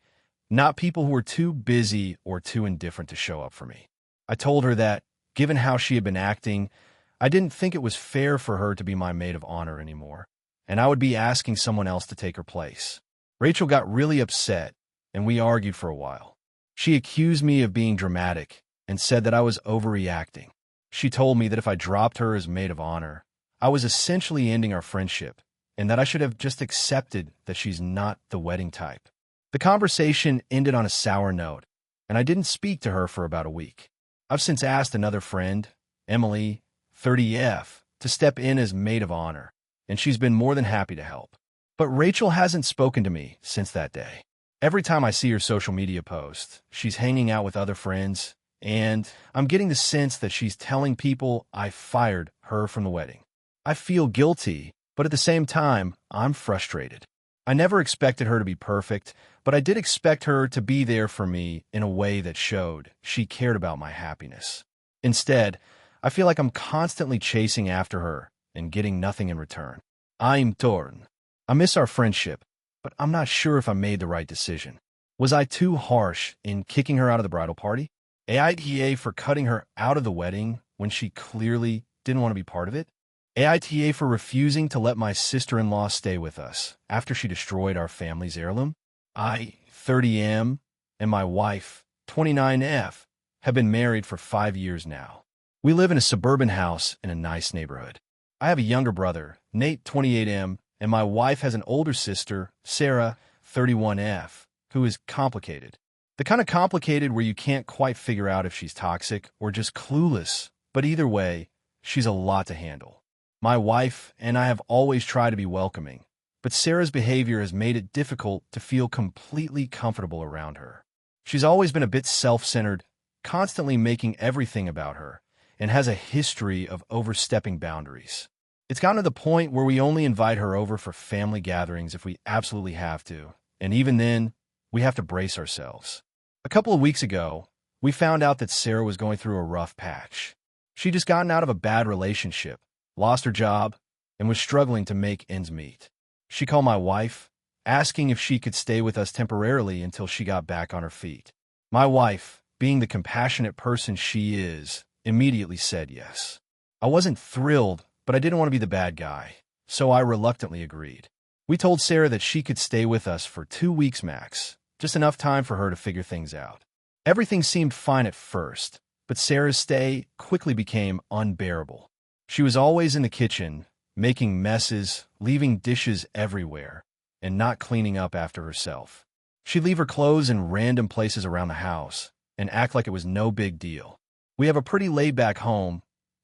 not people who were too busy or too indifferent to show up for me. I told her that, given how she had been acting, I didn't think it was fair for her to be my maid of honor anymore, and I would be asking someone else to take her place. Rachel got really upset, and we argued for a while. She accused me of being dramatic and said that I was overreacting. She told me that if I dropped her as maid of honor, I was essentially ending our friendship, and that I should have just accepted that she's not the wedding type. The conversation ended on a sour note, and I didn't speak to her for about a week. I've since asked another friend, Emily, 30F, to step in as maid of honor, and she's been more than happy to help. But Rachel hasn't spoken to me since that day. Every time I see her social media post, she's hanging out with other friends, and I'm getting the sense that she's telling people I fired her from the wedding. I feel guilty, but at the same time, I'm frustrated. I never expected her to be perfect, but I did expect her to be there for me in a way that showed she cared about my happiness. Instead, I feel like I'm constantly chasing after her and getting nothing in return. I'm torn. I miss our friendship, but I'm not sure if I made the right decision. Was I too harsh in kicking her out of the bridal party? AITA for cutting her out of the wedding when she clearly didn't want to be part of it? AITA for refusing to let my sister-in-law stay with us after she destroyed our family's heirloom? I, 30M, and my wife, 29F, have been married for 5 years now. We live in a suburban house in a nice neighborhood. I have a younger brother, Nate, 28M, and my wife has an older sister, Sarah, 31F, who is complicated. The kind of complicated where you can't quite figure out if she's toxic or just clueless, but either way, she's a lot to handle. My wife and I have always tried to be welcoming, but Sarah's behavior has made it difficult to feel completely comfortable around her. She's always been a bit self-centered, constantly making everything about her, and has a history of overstepping boundaries. It's gotten to the point where we only invite her over for family gatherings if we absolutely have to, and even then, we have to brace ourselves. A couple of weeks ago, we found out that Sarah was going through a rough patch. She'd just gotten out of a bad relationship, lost her job, and was struggling to make ends meet. She called my wife, asking if she could stay with us temporarily until she got back on her feet. My wife, being the compassionate person she is, immediately said yes. I wasn't thrilled, but I didn't want to be the bad guy, so I reluctantly agreed. We told Sarah that she could stay with us for 2 weeks max, just enough time for her to figure things out. Everything seemed fine at first, but Sarah's stay quickly became unbearable. She was always in the kitchen, making messes, leaving dishes everywhere, and not cleaning up after herself. She'd leave her clothes in random places around the house and act like it was no big deal. We have a pretty laid-back home,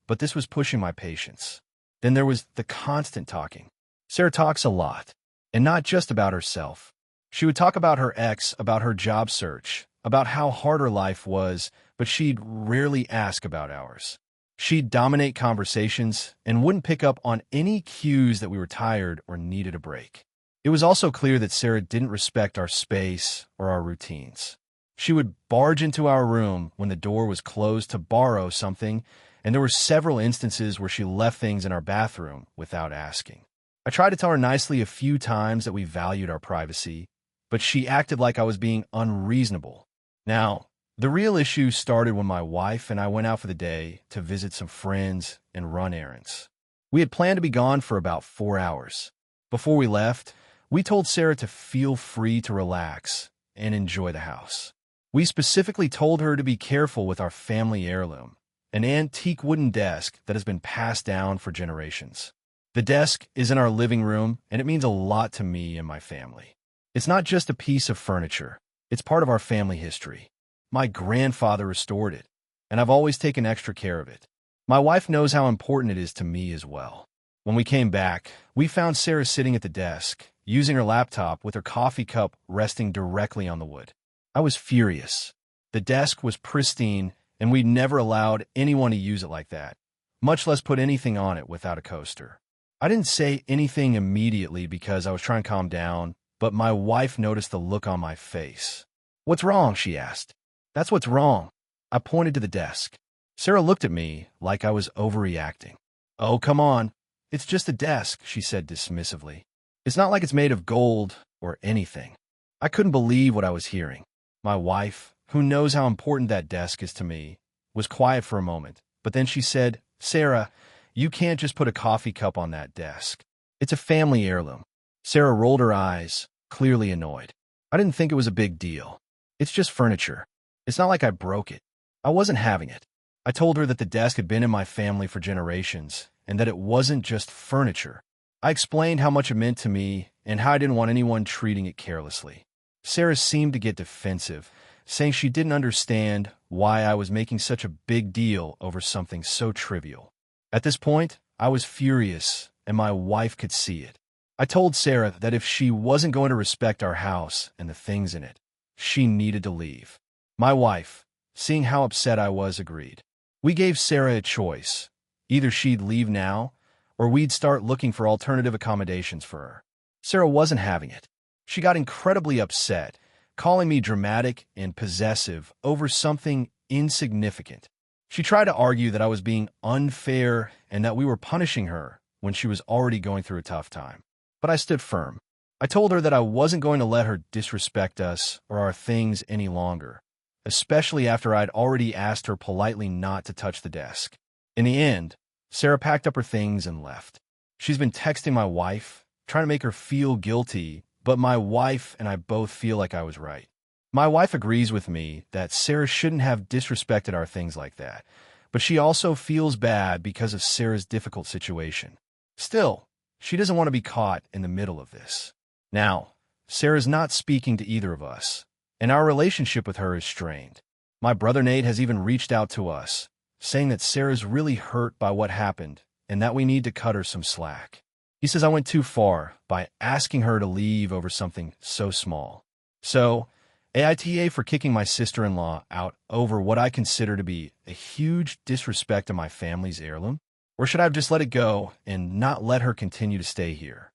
but this was pushing my patience. Then there was the constant talking. Sarah talks a lot, and not just about herself. She would talk about her ex, about her job search, about how hard her life was, but she'd rarely ask about ours. She'd dominate conversations and wouldn't pick up on any cues that we were tired or needed a break. It was also clear that Sarah didn't respect our space or our routines. She would barge into our room when the door was closed to borrow something, and there were several instances where she left things in our bathroom without asking. I tried to tell her nicely a few times that we valued our privacy, but she acted like I was being unreasonable. Now, the real issue started when my wife and I went out for the day to visit some friends and run errands. We had planned to be gone for about 4 hours. Before we left, we told Sarah to feel free to relax and enjoy the house. We specifically told her to be careful with our family heirloom, an antique wooden desk that has been passed down for generations. The desk is in our living room, and it means a lot to me and my family. It's not just a piece of furniture. It's part of our family history. My grandfather restored it, and I've always taken extra care of it. My wife knows how important it is to me as well. When we came back, we found Sarah sitting at the desk, using her laptop with her coffee cup resting directly on the wood. I was furious. The desk was pristine, and we'd never allowed anyone to use it like that, much less put anything on it without a coaster. I didn't say anything immediately because I was trying to calm down, but my wife noticed the look on my face. "What's wrong?" she asked. "That's what's wrong." I pointed to the desk. Sarah looked at me like I was overreacting. "Oh, come on. It's just a desk," she said dismissively. "It's not like it's made of gold or anything." I couldn't believe what I was hearing. My wife, who knows how important that desk is to me, was quiet for a moment, but then she said, "Sarah, you can't just put a coffee cup on that desk. It's a family heirloom." Sarah rolled her eyes, clearly annoyed. I didn't think it was a big deal. "It's just furniture. It's not like I broke it." I wasn't having it. I told her that the desk had been in my family for generations and that it wasn't just furniture. I explained how much it meant to me and how I didn't want anyone treating it carelessly. Sarah seemed to get defensive, saying she didn't understand why I was making such a big deal over something so trivial. At this point, I was furious, and my wife could see it. I told Sarah that if she wasn't going to respect our house and the things in it, she needed to leave. My wife, seeing how upset I was, agreed. We gave Sarah a choice. Either she'd leave now, or we'd start looking for alternative accommodations for her. Sarah wasn't having it. She got incredibly upset, calling me dramatic and possessive over something insignificant. She tried to argue that I was being unfair and that we were punishing her when she was already going through a tough time. But I stood firm. I told her that I wasn't going to let her disrespect us or our things any longer, especially after I'd already asked her politely not to touch the desk. In the end, Sarah packed up her things and left. She's been texting my wife, trying to make her feel guilty, but my wife and I both feel like I was right. My wife agrees with me that Sarah shouldn't have disrespected our things like that, but she also feels bad because of Sarah's difficult situation. Still, she doesn't want to be caught in the middle of this. Now, Sarah's not speaking to either of us, and our relationship with her is strained. My brother Nate has even reached out to us, saying that Sarah's really hurt by what happened and that we need to cut her some slack. He says I went too far by asking her to leave over something so small. So, AITA for kicking my sister-in-law out over what I consider to be a huge disrespect of my family's heirloom? Or should I have just let it go and not let her continue to stay here?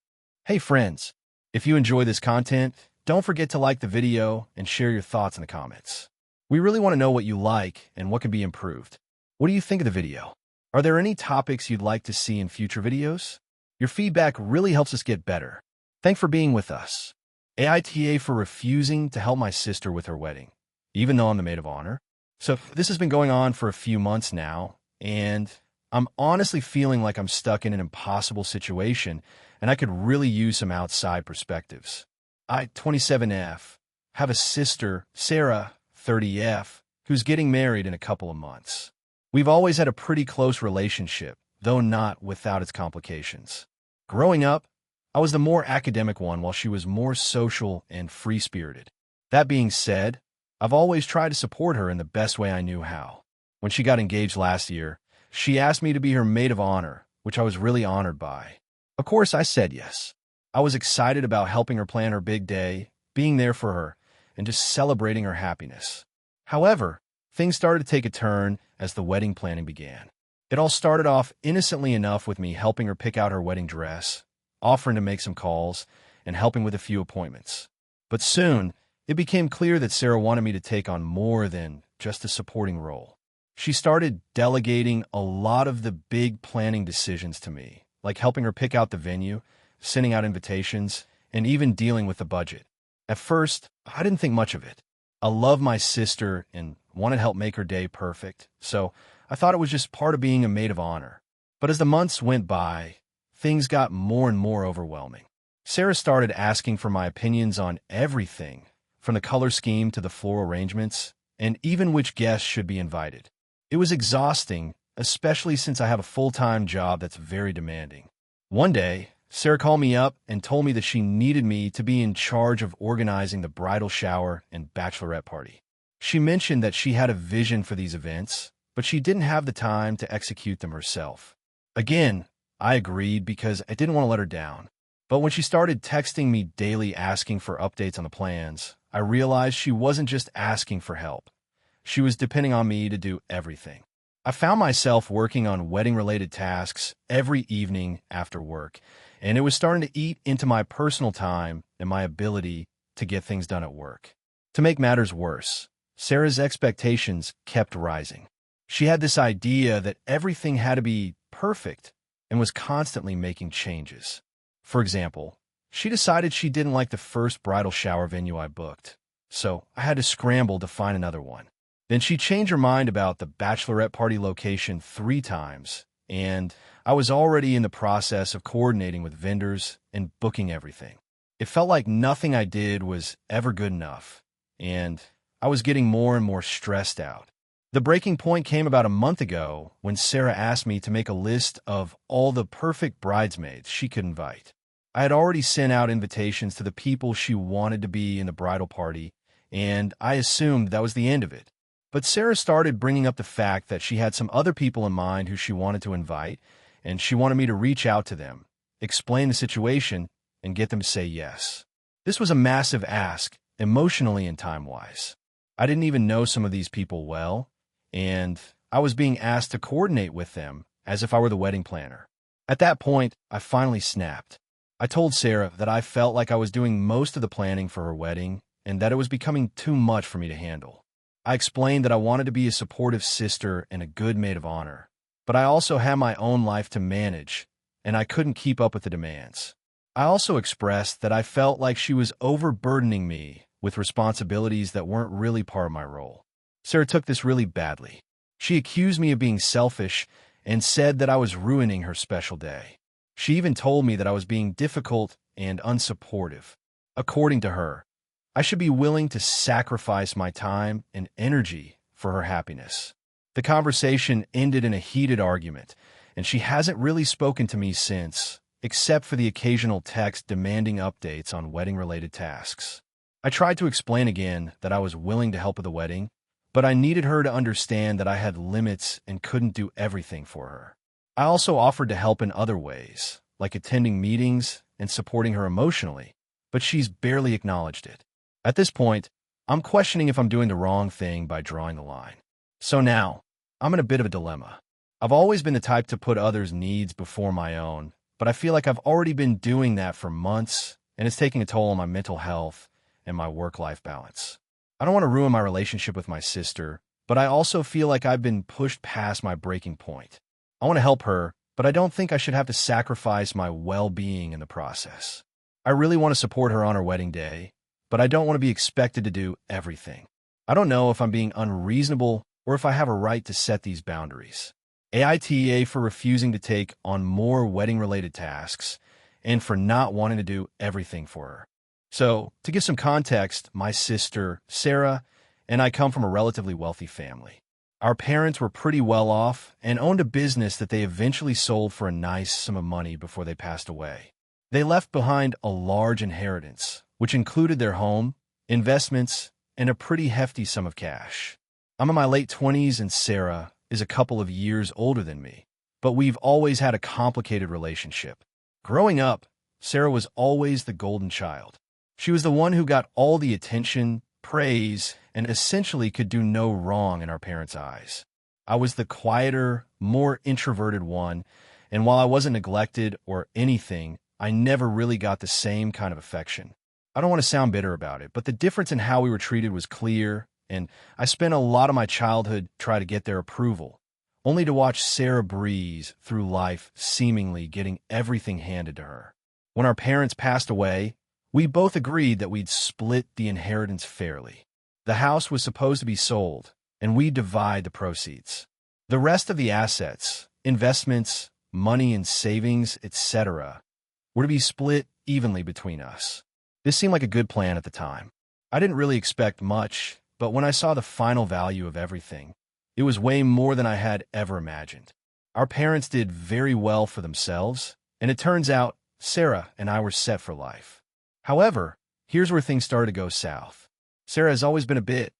Hey friends, if you enjoy this content, don't forget to like the video and share your thoughts in the comments. We really want to know what you like and what can be improved. What do you think of the video? Are there any topics you'd like to see in future videos? Your feedback really helps us get better. Thanks for being with us. AITA for refusing to help my sister with her wedding, even though I'm the maid of honor. So this has been going on for a few months now, and I'm honestly feeling like I'm stuck in an impossible situation, and I could really use some outside perspectives. I, 27F, have a sister, Sarah, 30F, who's getting married in a couple of months. We've always had a pretty close relationship, though not without its complications. Growing up, I was the more academic one while she was more social and free-spirited. That being said, I've always tried to support her in the best way I knew how. When she got engaged last year, she asked me to be her maid of honor, which I was really honored by. Of course, I said yes. I was excited about helping her plan her big day, being there for her, and just celebrating her happiness. However, things started to take a turn as the wedding planning began. It all started off innocently enough with me helping her pick out her wedding dress, offering to make some calls, and helping with a few appointments. But soon, it became clear that Sarah wanted me to take on more than just a supporting role. She started delegating a lot of the big planning decisions to me, like helping her pick out the venue, sending out invitations, and even dealing with the budget. At first, I didn't think much of it. I love my sister and wanted to help make her day perfect, so I thought it was just part of being a maid of honor. But as the months went by, things got more and more overwhelming. Sarah started asking for my opinions on everything, from the color scheme to the floral arrangements, and even which guests should be invited. It was exhausting, especially since I have a full-time job that's very demanding. One day, Sarah called me up and told me that she needed me to be in charge of organizing the bridal shower and bachelorette party. She mentioned that she had a vision for these events, but she didn't have the time to execute them herself. Again, I agreed because I didn't want to let her down. But when she started texting me daily asking for updates on the plans, I realized she wasn't just asking for help. She was depending on me to do everything. I found myself working on wedding-related tasks every evening after work, and it was starting to eat into my personal time and my ability to get things done at work. To make matters worse, Sarah's expectations kept rising. She had this idea that everything had to be perfect and was constantly making changes. For example, she decided she didn't like the first bridal shower venue I booked, so I had to scramble to find another one. Then she changed her mind about the bachelorette party location 3 times, and I was already in the process of coordinating with vendors and booking everything. It felt like nothing I did was ever good enough, and I was getting more and more stressed out. The breaking point came about a month ago when Sarah asked me to make a list of all the perfect bridesmaids she could invite. I had already sent out invitations to the people she wanted to be in the bridal party, and I assumed that was the end of it. But Sarah started bringing up the fact that she had some other people in mind who she wanted to invite, and she wanted me to reach out to them, explain the situation, and get them to say yes. This was a massive ask, emotionally and time-wise. I didn't even know some of these people well, and I was being asked to coordinate with them as if I were the wedding planner. At that point, I finally snapped. I told Sarah that I felt like I was doing most of the planning for her wedding and that it was becoming too much for me to handle. I explained that I wanted to be a supportive sister and a good maid of honor, but I also had my own life to manage, and I couldn't keep up with the demands. I also expressed that I felt like she was overburdening me with responsibilities that weren't really part of my role. Sarah took this really badly. She accused me of being selfish and said that I was ruining her special day. She even told me that I was being difficult and unsupportive. According to her, I should be willing to sacrifice my time and energy for her happiness. The conversation ended in a heated argument, and she hasn't really spoken to me since, except for the occasional text demanding updates on wedding-related tasks. I tried to explain again that I was willing to help with the wedding, but I needed her to understand that I had limits and couldn't do everything for her. I also offered to help in other ways, like attending meetings and supporting her emotionally, but she's barely acknowledged it. At this point, I'm questioning if I'm doing the wrong thing by drawing the line. So now, I'm in a bit of a dilemma. I've always been the type to put others' needs before my own, but I feel like I've already been doing that for months, and it's taking a toll on my mental health and my work-life balance. I don't want to ruin my relationship with my sister, but I also feel like I've been pushed past my breaking point. I want to help her, but I don't think I should have to sacrifice my well-being in the process. I really want to support her on her wedding day, but I don't want to be expected to do everything. I don't know if I'm being unreasonable or if I have a right to set these boundaries. AITA for refusing to take on more wedding-related tasks and for not wanting to do everything for her. So, to give some context, my sister, Sarah, and I come from a relatively wealthy family. Our parents were pretty well off and owned a business that they eventually sold for a nice sum of money before they passed away. They left behind a large inheritance, which included their home, investments, and a pretty hefty sum of cash. I'm in my late 20s and Sarah is a couple of years older than me, but we've always had a complicated relationship. Growing up, Sarah was always the golden child. She was the one who got all the attention, praise, and essentially could do no wrong in our parents' eyes. I was the quieter, more introverted one, and while I wasn't neglected or anything, I never really got the same kind of affection. I don't want to sound bitter about it, but the difference in how we were treated was clear, and I spent a lot of my childhood trying to get their approval, only to watch Sarah breeze through life seemingly getting everything handed to her. When our parents passed away, we both agreed that we'd split the inheritance fairly. The house was supposed to be sold, and we'd divide the proceeds. The rest of the assets, investments, money and savings, etc., were to be split evenly between us. This seemed like a good plan at the time. I didn't really expect much, but when I saw the final value of everything, it was way more than I had ever imagined. Our parents did very well for themselves, and it turns out Sarah and I were set for life. However, here's where things started to go south. Sarah has always been a bit,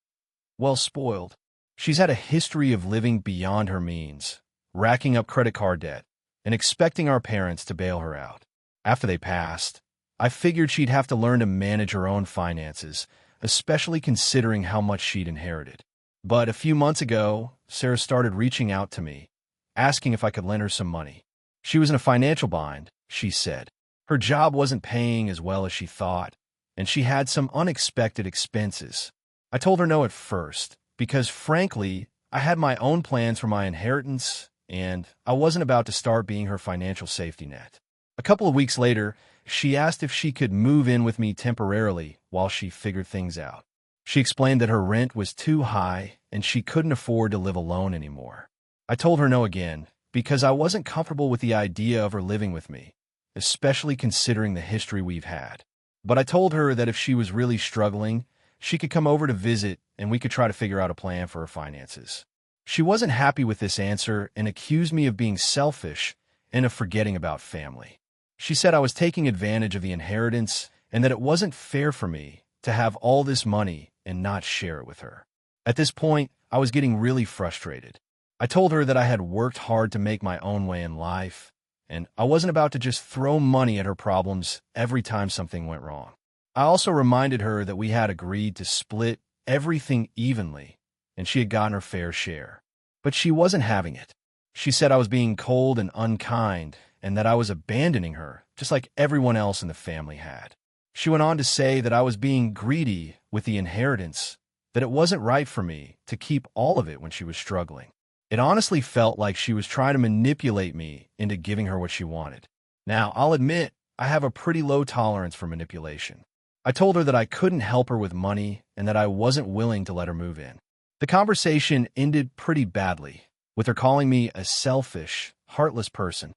well, spoiled. She's had a history of living beyond her means, racking up credit card debt, and expecting our parents to bail her out. After they passed, I figured she'd have to learn to manage her own finances, especially considering how much she'd inherited. But a few months ago, Sarah started reaching out to me, asking if I could lend her some money. She was in a financial bind, she said. Her job wasn't paying as well as she thought, and she had some unexpected expenses. I told her no at first, because frankly, I had my own plans for my inheritance, and I wasn't about to start being her financial safety net. A couple of weeks later, she asked if she could move in with me temporarily while she figured things out. She explained that her rent was too high and she couldn't afford to live alone anymore. I told her no again, because I wasn't comfortable with the idea of her living with me, especially considering the history we've had. But I told her that if she was really struggling, she could come over to visit and we could try to figure out a plan for her finances. She wasn't happy with this answer and accused me of being selfish and of forgetting about family. She said I was taking advantage of the inheritance and that it wasn't fair for me to have all this money and not share it with her. At this point, I was getting really frustrated. I told her that I had worked hard to make my own way in life, and I wasn't about to just throw money at her problems every time something went wrong. I also reminded her that we had agreed to split everything evenly, and she had gotten her fair share. But she wasn't having it. She said I was being cold and unkind, and that I was abandoning her, just like everyone else in the family had. She went on to say that I was being greedy with the inheritance, that it wasn't right for me to keep all of it when she was struggling. It honestly felt like she was trying to manipulate me into giving her what she wanted. Now, I'll admit, I have a pretty low tolerance for manipulation. I told her that I couldn't help her with money and that I wasn't willing to let her move in. The conversation ended pretty badly, with her calling me a selfish, heartless person.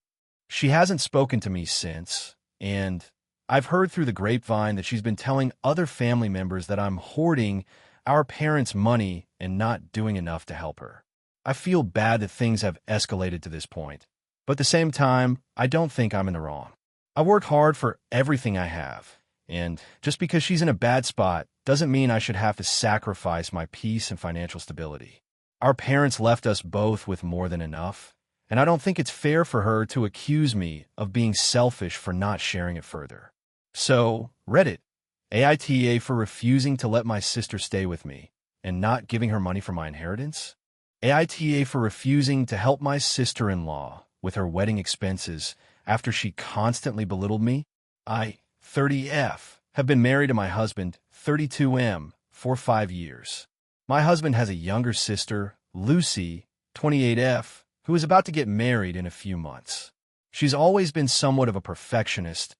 She hasn't spoken to me since, and I've heard through the grapevine that she's been telling other family members that I'm hoarding our parents' money and not doing enough to help her. I feel bad that things have escalated to this point, but at the same time, I don't think I'm in the wrong. I work hard for everything I have, and just because she's in a bad spot doesn't mean I should have to sacrifice my peace and financial stability. Our parents left us both with more than enough, and I don't think it's fair for her to accuse me of being selfish for not sharing it further. So, Reddit, AITA for refusing to let my sister stay with me and not giving her money for my inheritance? AITA for refusing to help my sister-in-law with her wedding expenses after she constantly belittled me? I, 30F, have been married to my husband, 32M, for 5 years. My husband has a younger sister, Lucy, 28F, who is about to get married in a few months. She's always been somewhat of a perfectionist,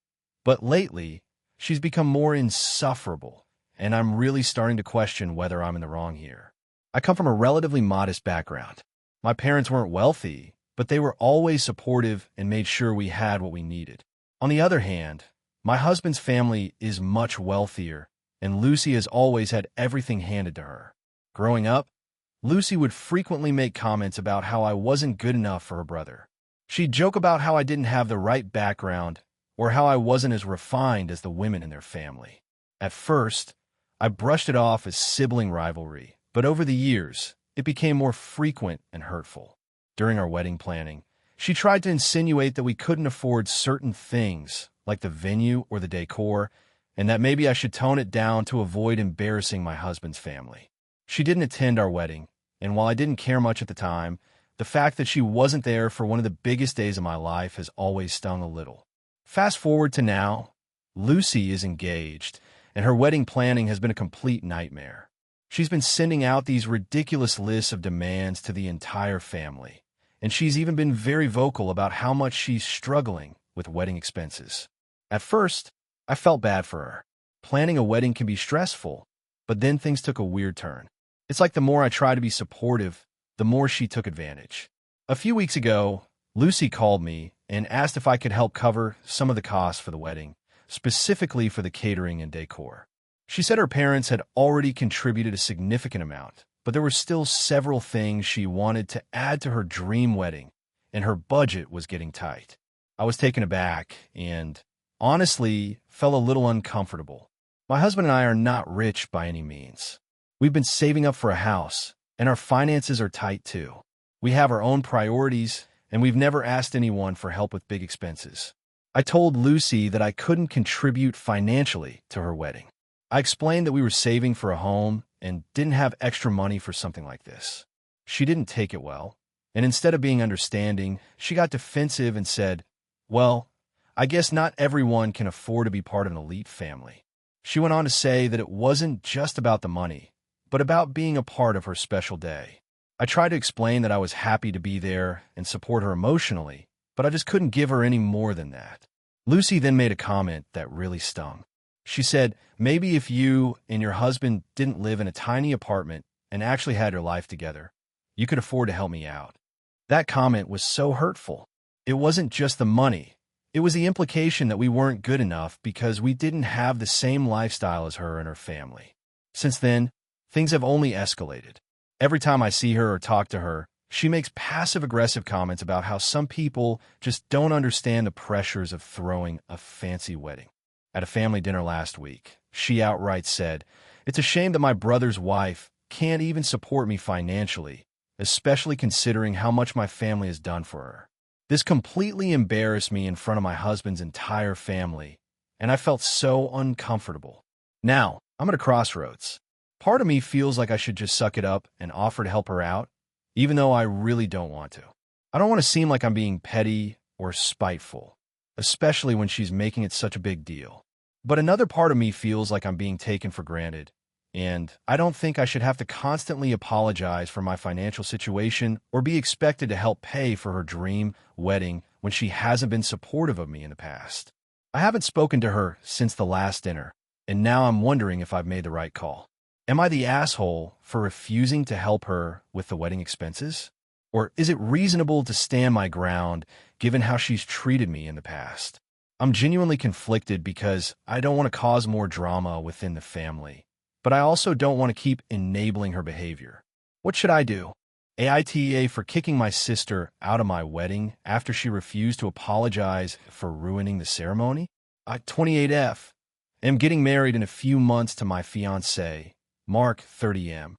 but lately, she's become more insufferable, and I'm really starting to question whether I'm in the wrong here. I come from a relatively modest background. My parents weren't wealthy, but they were always supportive and made sure we had what we needed. On the other hand, my husband's family is much wealthier, and Lucy has always had everything handed to her. Growing up, Lucy would frequently make comments about how I wasn't good enough for her brother. She'd joke about how I didn't have the right background or how I wasn't as refined as the women in their family. At first, I brushed it off as sibling rivalry, but over the years, it became more frequent and hurtful. During our wedding planning, she tried to insinuate that we couldn't afford certain things, like the venue or the decor, and that maybe I should tone it down to avoid embarrassing my husband's family. She didn't attend our wedding, and while I didn't care much at the time, the fact that she wasn't there for one of the biggest days of my life has always stung a little. Fast forward to now, Lucy is engaged, and her wedding planning has been a complete nightmare. She's been sending out these ridiculous lists of demands to the entire family, and she's even been very vocal about how much she's struggling with wedding expenses. At first, I felt bad for her. Planning a wedding can be stressful, but then things took a weird turn. It's like the more I tried to be supportive, the more she took advantage. A few weeks ago, Lucy called me and asked if I could help cover some of the costs for the wedding, specifically for the catering and decor. She said her parents had already contributed a significant amount, but there were still several things she wanted to add to her dream wedding, and her budget was getting tight. I was taken aback and, honestly, felt a little uncomfortable. My husband and I are not rich by any means. We've been saving up for a house, and our finances are tight too. We have our own priorities, and we've never asked anyone for help with big expenses. I told Lucy that I couldn't contribute financially to her wedding. I explained that we were saving for a home and didn't have extra money for something like this. She didn't take it well, and instead of being understanding, she got defensive and said, "Well, I guess not everyone can afford to be part of an elite family." She went on to say that it wasn't just about the money, but about being a part of her special day. I tried to explain that I was happy to be there and support her emotionally, but I just couldn't give her any more than that. Lucy then made a comment that really stung. She said, "Maybe if you and your husband didn't live in a tiny apartment and actually had your life together, you could afford to help me out." That comment was so hurtful. It wasn't just the money. It was the implication that we weren't good enough because we didn't have the same lifestyle as her and her family. Since then, things have only escalated. Every time I see her or talk to her, she makes passive-aggressive comments about how some people just don't understand the pressures of throwing a fancy wedding. At a family dinner last week, she outright said, "It's a shame that my brother's wife can't even support me financially, especially considering how much my family has done for her." This completely embarrassed me in front of my husband's entire family, and I felt so uncomfortable. Now, I'm at a crossroads. Part of me feels like I should just suck it up and offer to help her out, even though I really don't want to. I don't want to seem like I'm being petty or spiteful, especially when she's making it such a big deal. But another part of me feels like I'm being taken for granted, and I don't think I should have to constantly apologize for my financial situation or be expected to help pay for her dream wedding when she hasn't been supportive of me in the past. I haven't spoken to her since the last dinner, and now I'm wondering if I've made the right call. Am I the asshole for refusing to help her with the wedding expenses? Or is it reasonable to stand my ground given how she's treated me in the past? I'm genuinely conflicted because I don't want to cause more drama within the family, but I also don't want to keep enabling her behavior. What should I do? AITA for kicking my sister out of my wedding after she refused to apologize for ruining the ceremony? 28F. Am getting married in a few months to my fiancé, Mark, 30M.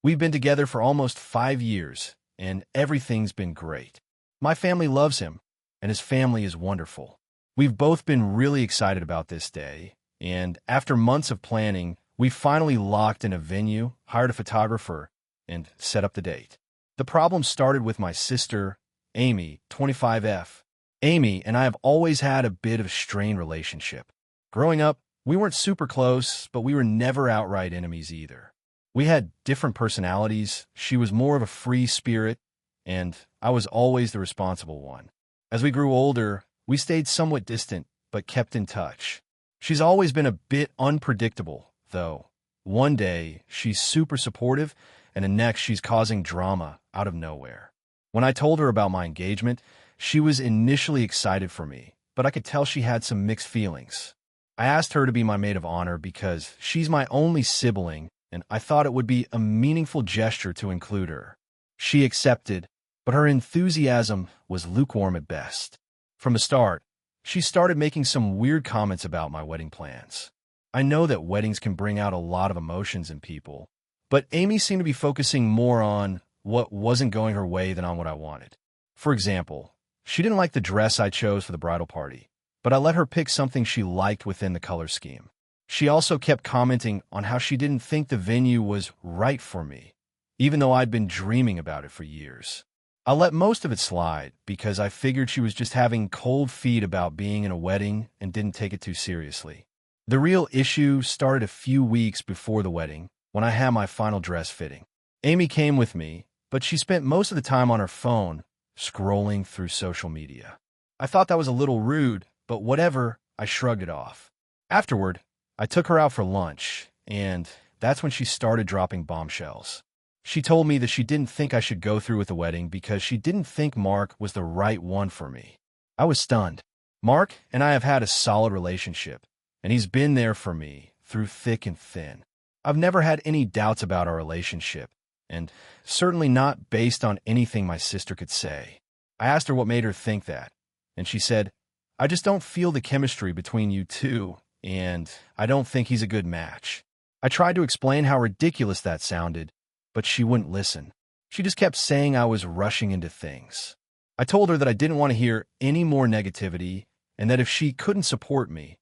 We've been together for almost 5 years, and everything's been great. My family loves him, and his family is wonderful. We've both been really excited about this day, and after months of planning, we finally locked in a venue, hired a photographer, and set up the date. The problem started with my sister, Amy, 25F. Amy and I have always had a bit of a strained relationship. Growing up, we weren't super close, but we were never outright enemies either. We had different personalities. She was more of a free spirit, and I was always the responsible one. As we grew older, we stayed somewhat distant, but kept in touch. She's always been a bit unpredictable, though. One day, she's super supportive, and the next she's causing drama out of nowhere. When I told her about my engagement, she was initially excited for me, but I could tell she had some mixed feelings. I asked her to be my maid of honor because she's my only sibling, and I thought it would be a meaningful gesture to include her. She accepted, but her enthusiasm was lukewarm at best. From the start, she started making some weird comments about my wedding plans. I know that weddings can bring out a lot of emotions in people, but Amy seemed to be focusing more on what wasn't going her way than on what I wanted. For example, she didn't like the dress I chose for the bridal party, but I let her pick something she liked within the color scheme. She also kept commenting on how she didn't think the venue was right for me, even though I'd been dreaming about it for years. I let most of it slide because I figured she was just having cold feet about being in a wedding and didn't take it too seriously. The real issue started a few weeks before the wedding when I had my final dress fitting. Amy came with me, but she spent most of the time on her phone, scrolling through social media. I thought that was a little rude, but whatever, I shrugged it off. Afterward, I took her out for lunch, and that's when she started dropping bombshells. She told me that she didn't think I should go through with the wedding because she didn't think Mark was the right one for me. I was stunned. Mark and I have had a solid relationship, and he's been there for me through thick and thin. I've never had any doubts about our relationship, and certainly not based on anything my sister could say. I asked her what made her think that, and she said, "I just don't feel the chemistry between you two, and I don't think he's a good match." I tried to explain how ridiculous that sounded, but she wouldn't listen. She just kept saying I was rushing into things. I told her that I didn't want to hear any more negativity, and that if she couldn't support me,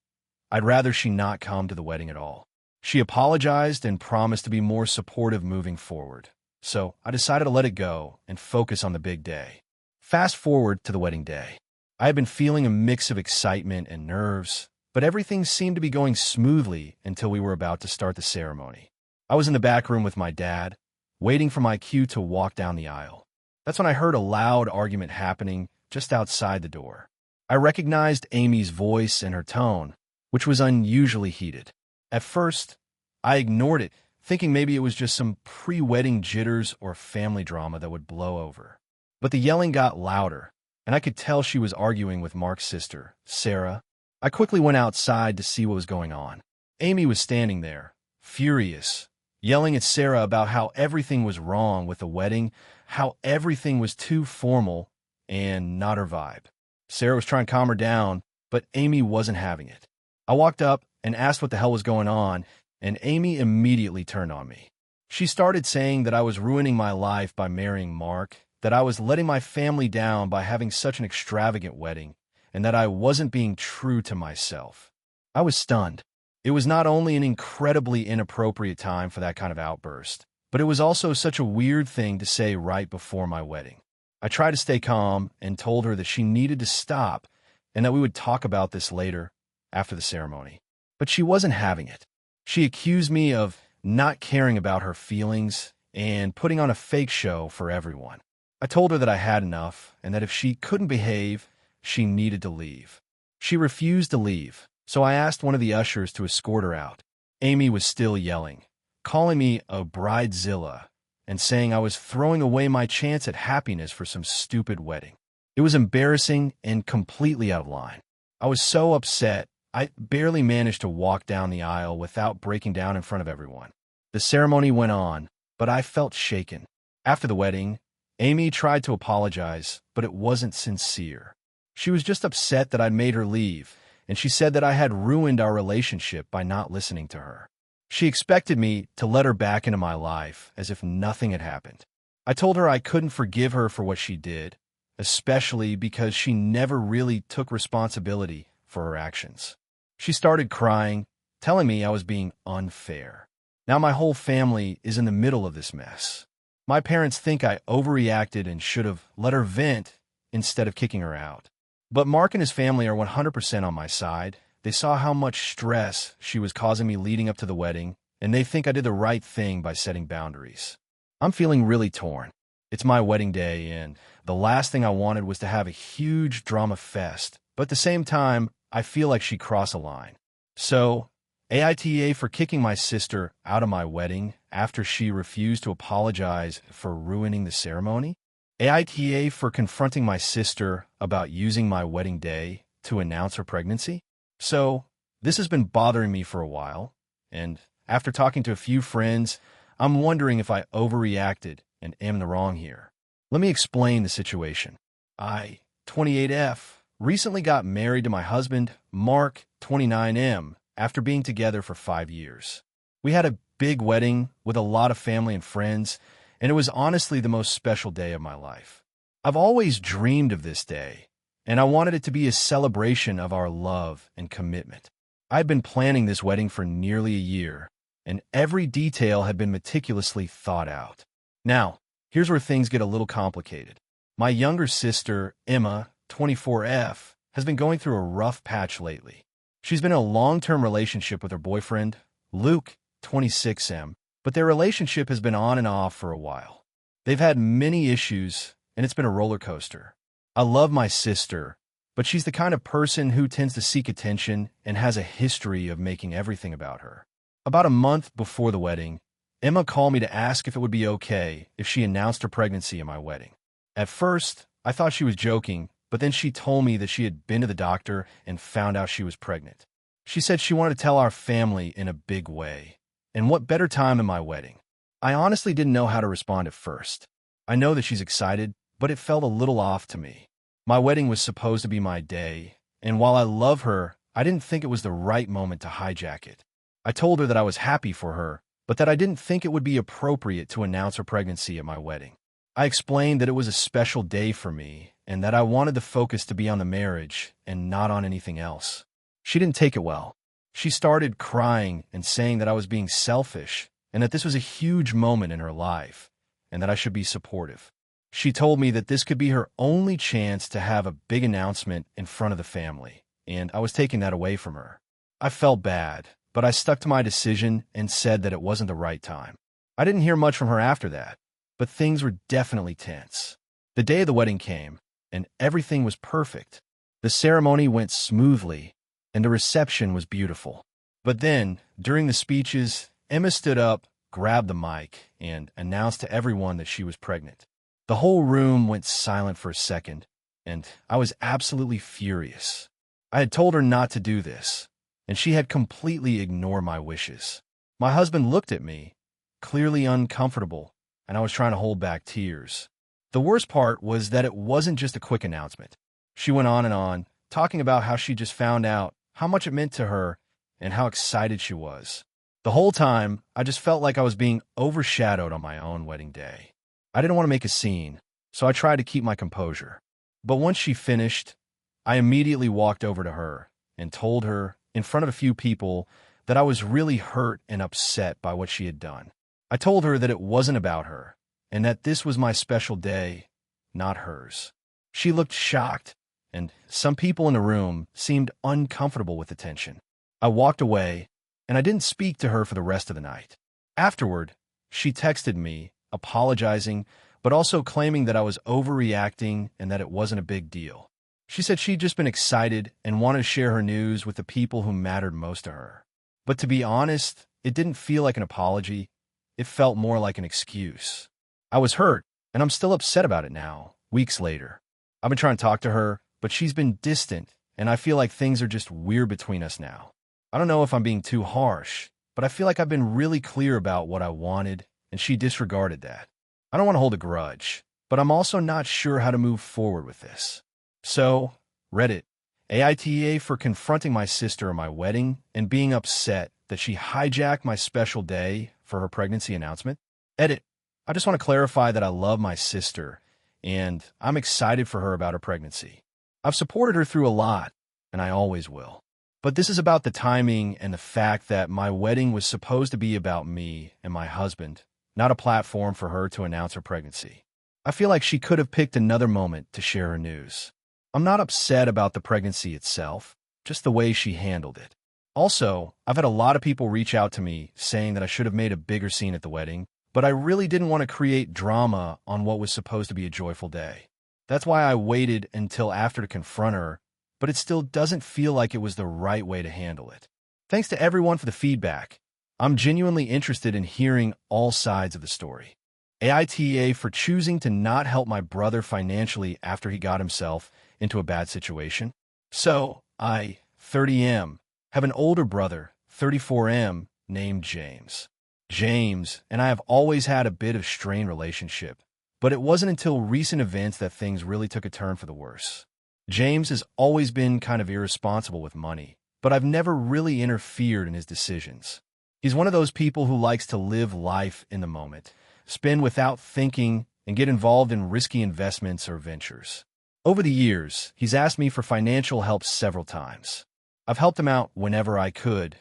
I'd rather she not come to the wedding at all. She apologized and promised to be more supportive moving forward. So I decided to let it go and focus on the big day. Fast forward to the wedding day. I had been feeling a mix of excitement and nerves, but everything seemed to be going smoothly until we were about to start the ceremony. I was in the back room with my dad, waiting for my cue to walk down the aisle. That's when I heard a loud argument happening just outside the door. I recognized Amy's voice and her tone, which was unusually heated. At first, I ignored it, thinking maybe it was just some pre-wedding jitters or family drama that would blow over. But the yelling got louder, and I could tell she was arguing with Mark's sister, Sarah. I quickly went outside to see what was going on. Amy was standing there, furious, yelling at Sarah about how everything was wrong with the wedding, how everything was too formal and not her vibe. Sarah was trying to calm her down, but Amy wasn't having it. I walked up and asked what the hell was going on, and Amy immediately turned on me. She started saying that I was ruining my life by marrying Mark, that I was letting my family down by having such an extravagant wedding, and that I wasn't being true to myself. I was stunned. It was not only an incredibly inappropriate time for that kind of outburst, but it was also such a weird thing to say right before my wedding. I tried to stay calm and told her that she needed to stop and that we would talk about this later after the ceremony. But she wasn't having it. She accused me of not caring about her feelings and putting on a fake show for everyone. I told her that I had enough and that if she couldn't behave, she needed to leave. She refused to leave, so I asked one of the ushers to escort her out. Amy was still yelling, calling me a bridezilla and saying I was throwing away my chance at happiness for some stupid wedding. It was embarrassing and completely out of line. I was so upset, I barely managed to walk down the aisle without breaking down in front of everyone. The ceremony went on, but I felt shaken. After the wedding, Amy tried to apologize, but it wasn't sincere. She was just upset that I'd made her leave, and she said that I had ruined our relationship by not listening to her. She expected me to let her back into my life as if nothing had happened. I told her I couldn't forgive her for what she did, especially because she never really took responsibility for her actions. She started crying, telling me I was being unfair. Now my whole family is in the middle of this mess. My parents think I overreacted and should have let her vent instead of kicking her out. But Mark and his family are 100% on my side. They saw how much stress she was causing me leading up to the wedding, and they think I did the right thing by setting boundaries. I'm feeling really torn. It's my wedding day, and the last thing I wanted was to have a huge drama fest, but at the same time, I feel like she crossed a line. So, AITA for kicking my sister out of my wedding after she refused to apologize for ruining the ceremony? AITA for confronting my sister about using my wedding day to announce her pregnancy? So, this has been bothering me for a while, and after talking to a few friends, I'm wondering if I overreacted and am in the wrong here. Let me explain the situation. I, 28F, recently got married to my husband, Mark, 29M, after being together for 5 years. We had a big wedding with a lot of family and friends, and it was honestly the most special day of my life. I've always dreamed of this day, and I wanted it to be a celebration of our love and commitment. I'd been planning this wedding for nearly a year, and every detail had been meticulously thought out. Now, here's where things get a little complicated. My younger sister, Emma, 24F, has been going through a rough patch lately. She's been in a long-term relationship with her boyfriend, Luke, 26M, but their relationship has been on and off for a while. They've had many issues, and it's been a roller coaster. I love my sister, but she's the kind of person who tends to seek attention and has a history of making everything about her. About a month before the wedding, Emma called me to ask if it would be okay if she announced her pregnancy at my wedding. At first, I thought she was joking, but then she told me that she had been to the doctor and found out she was pregnant. She said she wanted to tell our family in a big way. And what better time than my wedding? I honestly didn't know how to respond at first. I know that she's excited, but it felt a little off to me. My wedding was supposed to be my day, and while I love her, I didn't think it was the right moment to hijack it. I told her that I was happy for her, but that I didn't think it would be appropriate to announce her pregnancy at my wedding. I explained that it was a special day for me, and that I wanted the focus to be on the marriage and not on anything else. She didn't take it well. She started crying and saying that I was being selfish and that this was a huge moment in her life and that I should be supportive. She told me that this could be her only chance to have a big announcement in front of the family, and I was taking that away from her. I felt bad, but I stuck to my decision and said that it wasn't the right time. I didn't hear much from her after that, but things were definitely tense. The day of the wedding came, and everything was perfect. The ceremony went smoothly, and the reception was beautiful. But then, during the speeches, Emma stood up, grabbed the mic, and announced to everyone that she was pregnant. The whole room went silent for a second, and I was absolutely furious. I had told her not to do this, and she had completely ignored my wishes. My husband looked at me, clearly uncomfortable, and I was trying to hold back tears. The worst part was that it wasn't just a quick announcement. She went on and on, talking about how she just found out how much it meant to her and how excited she was. The whole time, I just felt like I was being overshadowed on my own wedding day. I didn't want to make a scene, so I tried to keep my composure. But once she finished, I immediately walked over to her and told her, in front of a few people, that I was really hurt and upset by what she had done. I told her that it wasn't about her, and that this was my special day, not hers. She looked shocked, and some people in the room seemed uncomfortable with the tension. I walked away, and I didn't speak to her for the rest of the night. Afterward, she texted me, apologizing, but also claiming that I was overreacting and that it wasn't a big deal. She said she'd just been excited and wanted to share her news with the people who mattered most to her. But to be honest, it didn't feel like an apology. It felt more like an excuse. I was hurt, and I'm still upset about it now, weeks later. I've been trying to talk to her, but she's been distant, and I feel like things are just weird between us now. I don't know if I'm being too harsh, but I feel like I've been really clear about what I wanted, and she disregarded that. I don't want to hold a grudge, but I'm also not sure how to move forward with this. So, Reddit, AITA for confronting my sister at my wedding and being upset that she hijacked my special day for her pregnancy announcement. Edit, I just want to clarify that I love my sister, and I'm excited for her about her pregnancy. I've supported her through a lot, and I always will. But this is about the timing and the fact that my wedding was supposed to be about me and my husband, not a platform for her to announce her pregnancy. I feel like she could have picked another moment to share her news. I'm not upset about the pregnancy itself, just the way she handled it. Also, I've had a lot of people reach out to me saying that I should have made a bigger scene at the wedding, but I really didn't want to create drama on what was supposed to be a joyful day. That's why I waited until after to confront her, but it still doesn't feel like it was the right way to handle it. Thanks to everyone for the feedback. I'm genuinely interested in hearing all sides of the story. AITA for choosing to not help my brother financially after he got himself into a bad situation. So, I, 30M, have an older brother, 34M, named James. James and I have always had a bit of strained relationship, but it wasn't until recent events that things really took a turn for the worse. James has always been kind of irresponsible with money, but I've never really interfered in his decisions. He's one of those people who likes to live life in the moment, spend without thinking, and get involved in risky investments or ventures. Over the years, he's asked me for financial help several times. I've helped him out whenever I could,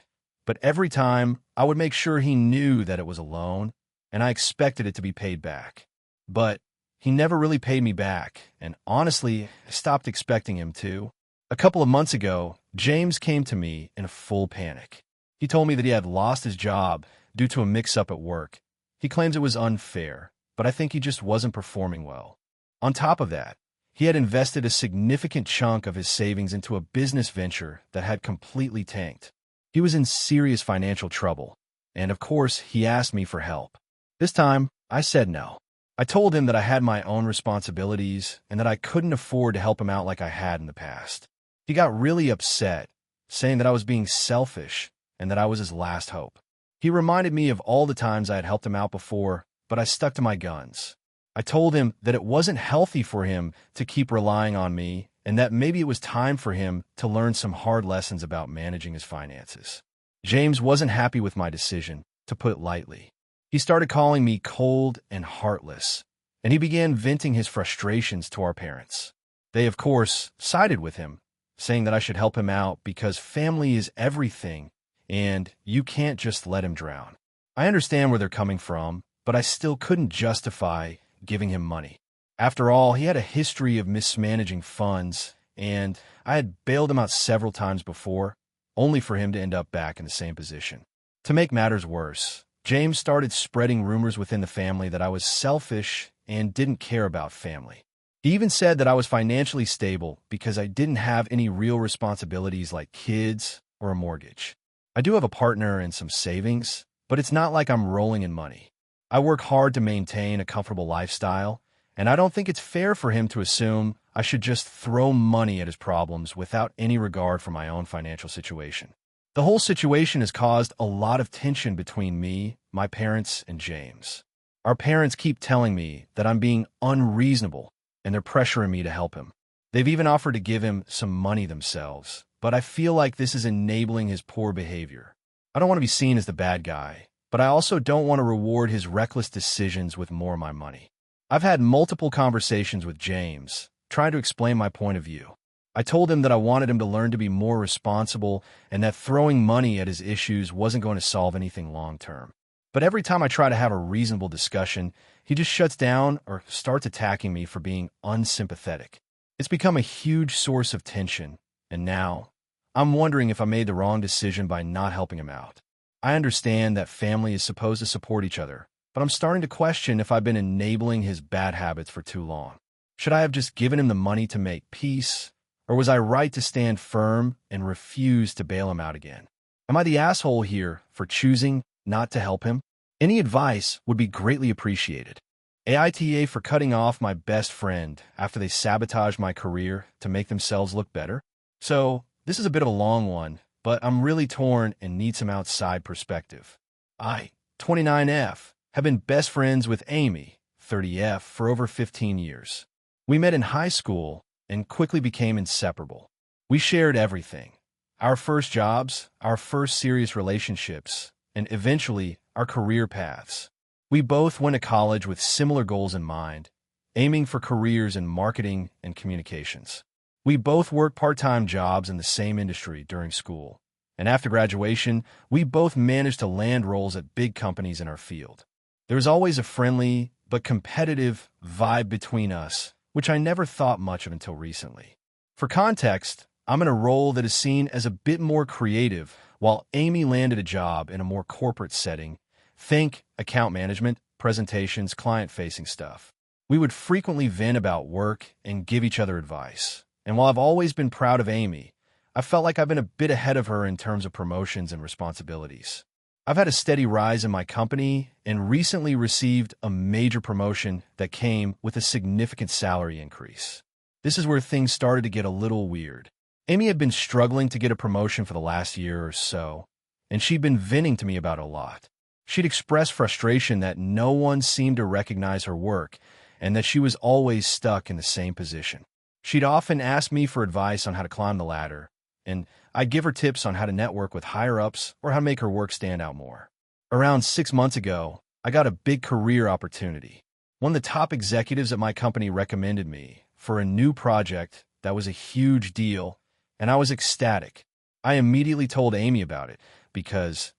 but every time I would make sure he knew that it was a loan, and I expected it to be paid back. But he never really paid me back, and honestly, I stopped expecting him to. A couple of months ago, James came to me in a full panic. He told me that he had lost his job due to a mix-up at work. He claims it was unfair, but I think he just wasn't performing well. On top of that, he had invested a significant chunk of his savings into a business venture that had completely tanked. He was in serious financial trouble, and of course, he asked me for help. This time, I said no. I told him that I had my own responsibilities and that I couldn't afford to help him out like I had in the past. He got really upset, saying that I was being selfish and that I was his last hope. He reminded me of all the times I had helped him out before, but I stuck to my guns. I told him that it wasn't healthy for him to keep relying on me and that maybe it was time for him to learn some hard lessons about managing his finances. James wasn't happy with my decision, to put it lightly. He started calling me cold and heartless, and he began venting his frustrations to our parents. They, of course, sided with him, saying that I should help him out because family is everything, and you can't just let him drown. I understand where they're coming from, but I still couldn't justify giving him money. After all, he had a history of mismanaging funds, and I had bailed him out several times before, only for him to end up back in the same position. To make matters worse, James started spreading rumors within the family that I was selfish and didn't care about family. He even said that I was financially stable because I didn't have any real responsibilities like kids or a mortgage. I do have a partner and some savings, but it's not like I'm rolling in money. I work hard to maintain a comfortable lifestyle, and I don't think it's fair for him to assume I should just throw money at his problems without any regard for my own financial situation. The whole situation has caused a lot of tension between me my parents, and James. Our parents keep telling me that I'm being unreasonable, and they're pressuring me to help him. They've even offered to give him some money themselves, but I feel like this is enabling his poor behavior. I don't want to be seen as the bad guy, but I also don't want to reward his reckless decisions with more of my money. I've had multiple conversations with James, trying to explain my point of view. I told him that I wanted him to learn to be more responsible and that throwing money at his issues wasn't going to solve anything long-term. But every time I try to have a reasonable discussion, he just shuts down or starts attacking me for being unsympathetic. It's become a huge source of tension, and now I'm wondering if I made the wrong decision by not helping him out. I understand that family is supposed to support each other, but I'm starting to question if I've been enabling his bad habits for too long. Should I have just given him the money to make peace, or was I right to stand firm and refuse to bail him out again? Am I the asshole here for choosing not to help him? Any advice would be greatly appreciated. AITA for cutting off my best friend after they sabotaged my career to make themselves look better. So, this is a bit of a long one, but I'm really torn and need some outside perspective. I, 29F, have been best friends with Amy, 30F, for over 15 years. We met in high school and quickly became inseparable. We shared everything: our first jobs, our first serious relationships, and eventually our career paths. We both went to college with similar goals in mind, aiming for careers in marketing and communications. We both worked part-time jobs in the same industry during school, and after graduation, we both managed to land roles at big companies in our field. There was always a friendly but competitive vibe between us, which I never thought much of until recently. For context, I'm in a role that is seen as a bit more creative, while Amy landed a job in a more corporate setting. Think account management, presentations, client-facing stuff. We would frequently vent about work and give each other advice. And while I've always been proud of Amy, I felt like I've been a bit ahead of her in terms of promotions and responsibilities. I've had a steady rise in my company and recently received a major promotion that came with a significant salary increase. This is where things started to get a little weird. Amy had been struggling to get a promotion for the last year or so, and she'd been venting to me about it a lot. She'd expressed frustration that no one seemed to recognize her work and that she was always stuck in the same position. She'd often ask me for advice on how to climb the ladder, and I'd give her tips on how to network with higher-ups or how to make her work stand out more. Around 6 months ago, I got a big career opportunity. One of the top executives at my company recommended me for a new project that was a huge deal, and I was ecstatic. I immediately told Amy about it because,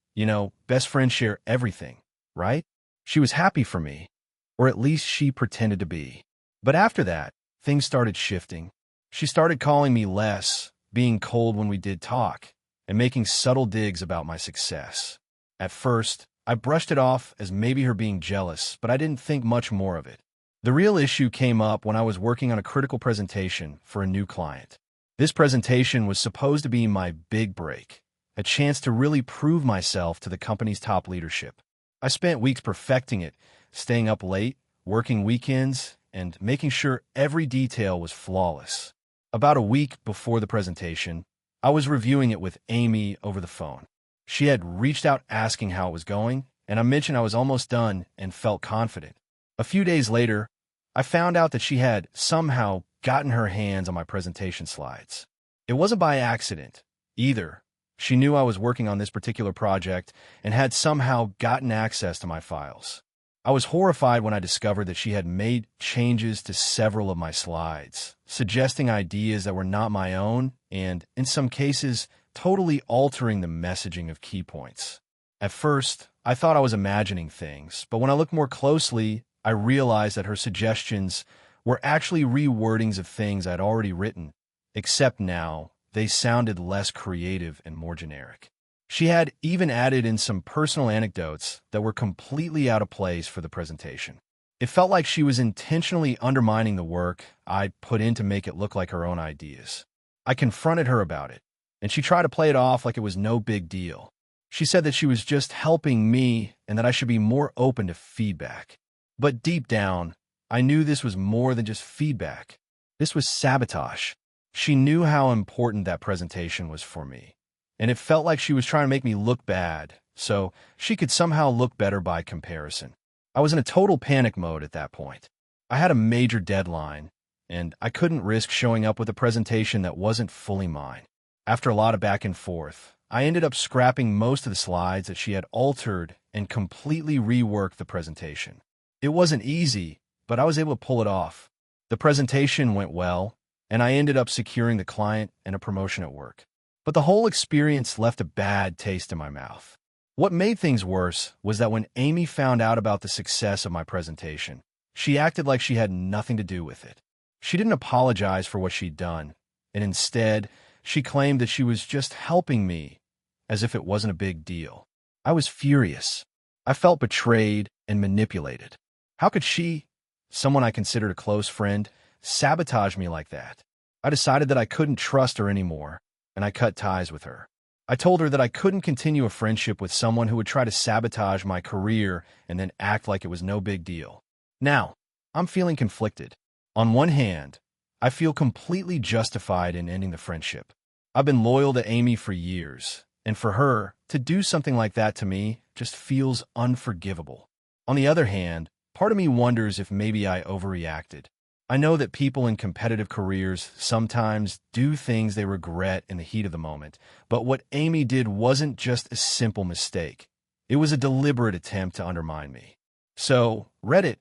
best friends share everything, right? She was happy for me, or at least she pretended to be. But after that, things started shifting. She started calling me less, being cold when we did talk, and making subtle digs about my success. At first, I brushed it off as maybe her being jealous, but I didn't think much more of it. The real issue came up when I was working on a critical presentation for a new client. This presentation was supposed to be my big break, a chance to really prove myself to the company's top leadership. I spent weeks perfecting it, staying up late, working weekends, and making sure every detail was flawless. About a week before the presentation, I was reviewing it with Amy over the phone. She had reached out asking how it was going, and I mentioned I was almost done and felt confident. A few days later, I found out that she had somehow gotten her hands on my presentation slides. It wasn't by accident, either. She knew I was working on this particular project and had somehow gotten access to my files. I was horrified when I discovered that she had made changes to several of my slides, suggesting ideas that were not my own and, in some cases, totally altering the messaging of key points. At first, I thought I was imagining things, but when I looked more closely, I realized that her suggestions were actually rewordings of things I'd already written, except now they sounded less creative and more generic. She had even added in some personal anecdotes that were completely out of place for the presentation. It felt like she was intentionally undermining the work I'd put in to make it look like her own ideas. I confronted her about it, and she tried to play it off like it was no big deal. She said that she was just helping me and that I should be more open to feedback. But deep down, I knew this was more than just feedback. This was sabotage. She knew how important that presentation was for me, and it felt like she was trying to make me look bad so she could somehow look better by comparison. I was in a total panic mode at that point. I had a major deadline, and I couldn't risk showing up with a presentation that wasn't fully mine. After a lot of back and forth, I ended up scrapping most of the slides that she had altered and completely reworked the presentation. It wasn't easy, but I was able to pull it off. The presentation went well, and I ended up securing the client and a promotion at work. But the whole experience left a bad taste in my mouth. What made things worse was that when Amy found out about the success of my presentation, she acted like she had nothing to do with it. She didn't apologize for what she'd done, and instead, she claimed that she was just helping me, as if it wasn't a big deal. I was furious. I felt betrayed and manipulated. How could she, someone I considered a close friend, sabotage me like that? I decided that I couldn't trust her anymore, and I cut ties with her. I told her that I couldn't continue a friendship with someone who would try to sabotage my career and then act like it was no big deal. Now, I'm feeling conflicted. On one hand, I feel completely justified in ending the friendship. I've been loyal to Amy for years, and for her to do something like that to me just feels unforgivable. On the other hand, part of me wonders if maybe I overreacted. I know that people in competitive careers sometimes do things they regret in the heat of the moment, but what Amy did wasn't just a simple mistake. It was a deliberate attempt to undermine me. So, Reddit,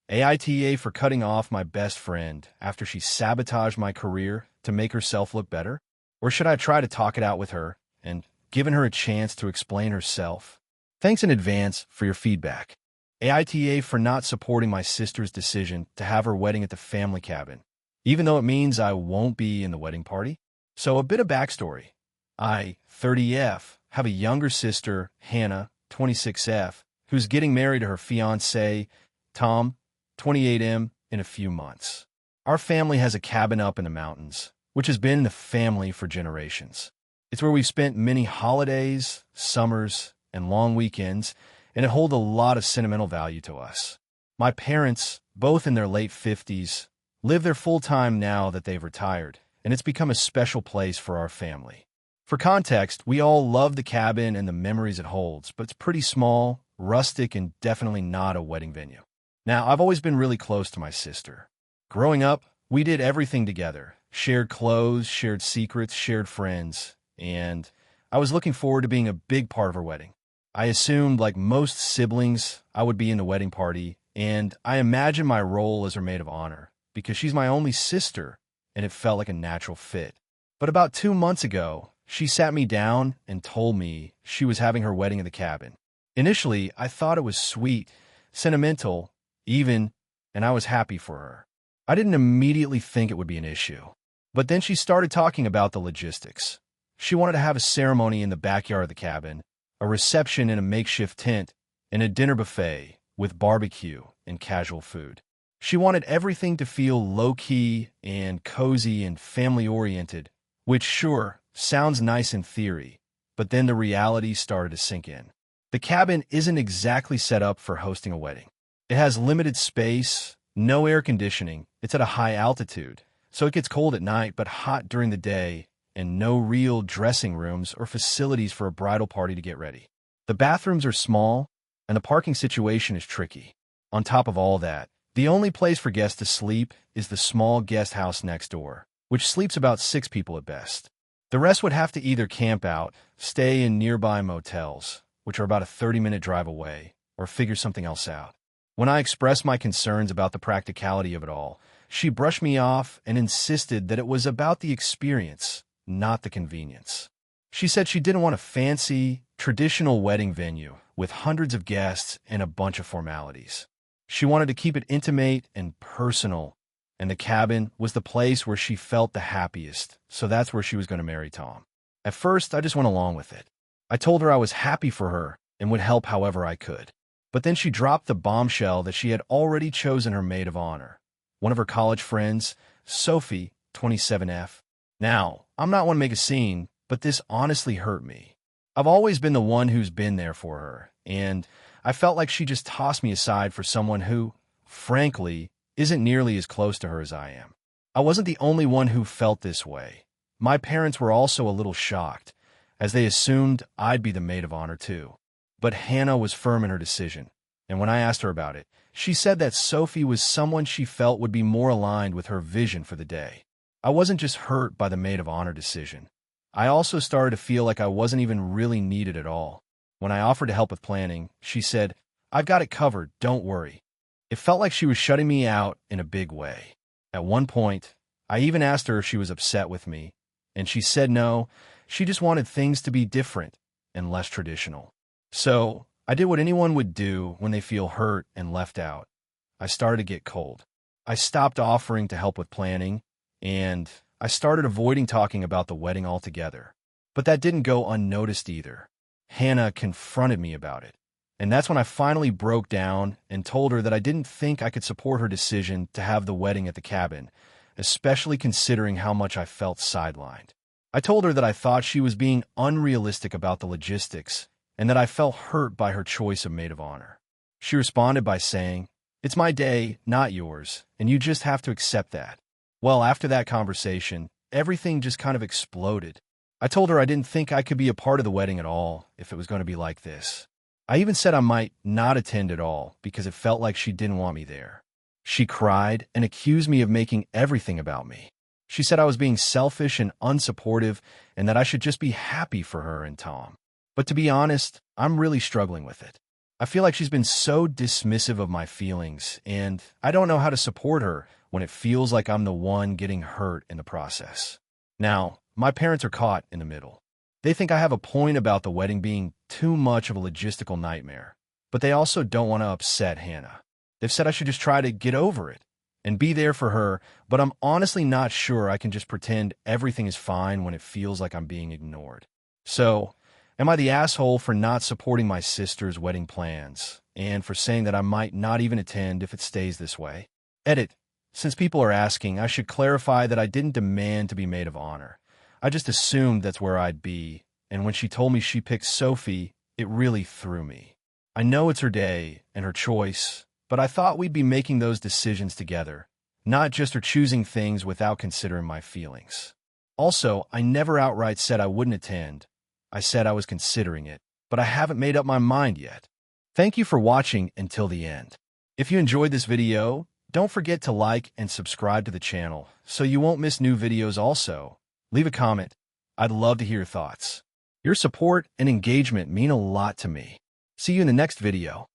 AITA for cutting off my best friend after she sabotaged my career to make herself look better? Or should I try to talk it out with her and giving her a chance to explain herself? Thanks in advance for your feedback. AITA for not supporting my sister's decision to have her wedding at the family cabin, even though it means I won't be in the wedding party. So a bit of backstory. I, 30F, have a younger sister, Hannah, 26F, who's getting married to her fiancé, Tom, 28M, in a few months. Our family has a cabin up in the mountains, which has been in the family for generations. It's where we've spent many holidays, summers, and long weekends, and it holds a lot of sentimental value to us. My parents, both in their late 50s, live there full-time now that they've retired, and it's become a special place for our family. For context, we all love the cabin and the memories it holds, but it's pretty small, rustic, and definitely not a wedding venue. Now, I've always been really close to my sister. Growing up, we did everything together. Shared clothes, shared secrets, shared friends, and I was looking forward to being a big part of her wedding. I assumed, like most siblings, I would be in the wedding party, and I imagined my role as her maid of honor, because she's my only sister, and it felt like a natural fit. But about 2 months ago, she sat me down and told me she was having her wedding in the cabin. Initially, I thought it was sweet, sentimental, even, and I was happy for her. I didn't immediately think it would be an issue. But then she started talking about the logistics. She wanted to have a ceremony in the backyard of the cabin, a reception in a makeshift tent, and a dinner buffet with barbecue and casual food. She wanted everything to feel low-key and cozy and family-oriented, which sure, sounds nice in theory, but then the reality started to sink in. The cabin isn't exactly set up for hosting a wedding. It has limited space, no air conditioning, it's at a high altitude, so it gets cold at night but hot during the day, and no real dressing rooms or facilities for a bridal party to get ready. The bathrooms are small, and the parking situation is tricky. On top of all that, the only place for guests to sleep is the small guest house next door, which sleeps about 6 people at best. The rest would have to either camp out, stay in nearby motels, which are about a 30-minute drive away, or figure something else out. When I expressed my concerns about the practicality of it all, she brushed me off and insisted that it was about the experience, not the convenience. She said she didn't want a fancy, traditional wedding venue with hundreds of guests and a bunch of formalities. She wanted to keep it intimate and personal, and the cabin was the place where she felt the happiest, so that's where she was going to marry Tom. At first, I just went along with it. I told her I was happy for her and would help however I could. But then she dropped the bombshell that she had already chosen her maid of honor, one of her college friends, Sophie, 27F. Now, I'm not one to make a scene, but this honestly hurt me. I've always been the one who's been there for her, and I felt like she just tossed me aside for someone who, frankly, isn't nearly as close to her as I am. I wasn't the only one who felt this way. My parents were also a little shocked, as they assumed I'd be the maid of honor too. But Hannah was firm in her decision, and when I asked her about it, she said that Sophie was someone she felt would be more aligned with her vision for the day. I wasn't just hurt by the maid of honor decision. I also started to feel like I wasn't even really needed at all. When I offered to help with planning, she said, "I've got it covered, don't worry." It felt like she was shutting me out in a big way. At one point, I even asked her if she was upset with me, and she said no, she just wanted things to be different and less traditional. So, I did what anyone would do when they feel hurt and left out. I started to get cold. I stopped offering to help with planning, and I started avoiding talking about the wedding altogether. But that didn't go unnoticed either. Hannah confronted me about it, and that's when I finally broke down and told her that I didn't think I could support her decision to have the wedding at the cabin, especially considering how much I felt sidelined. I told her that I thought she was being unrealistic about the logistics and that I felt hurt by her choice of maid of honor. She responded by saying, "It's my day, not yours, and you just have to accept that." Well, after that conversation, everything just kind of exploded. I told her I didn't think I could be a part of the wedding at all if it was going to be like this. I even said I might not attend at all because it felt like she didn't want me there. She cried and accused me of making everything about me. She said I was being selfish and unsupportive and that I should just be happy for her and Tom. But to be honest, I'm really struggling with it. I feel like she's been so dismissive of my feelings, and I don't know how to support her when it feels like I'm the one getting hurt in the process. Now, my parents are caught in the middle. They think I have a point about the wedding being too much of a logistical nightmare, but they also don't want to upset Hannah. They've said I should just try to get over it and be there for her, but I'm honestly not sure I can just pretend everything is fine when it feels like I'm being ignored. So, am I the asshole for not supporting my sister's wedding plans and for saying that I might not even attend if it stays this way? Edit. Since people are asking, I should clarify that I didn't demand to be maid of honor. I just assumed that's where I'd be, and when she told me she picked Sophie, it really threw me. I know it's her day and her choice, but I thought we'd be making those decisions together, not just her choosing things without considering my feelings. Also, I never outright said I wouldn't attend. I said I was considering it, but I haven't made up my mind yet. Thank you for watching until the end. If you enjoyed this video, don't forget to like and subscribe to the channel so you won't miss new videos also. Leave a comment. I'd love to hear your thoughts. Your support and engagement mean a lot to me. See you in the next video.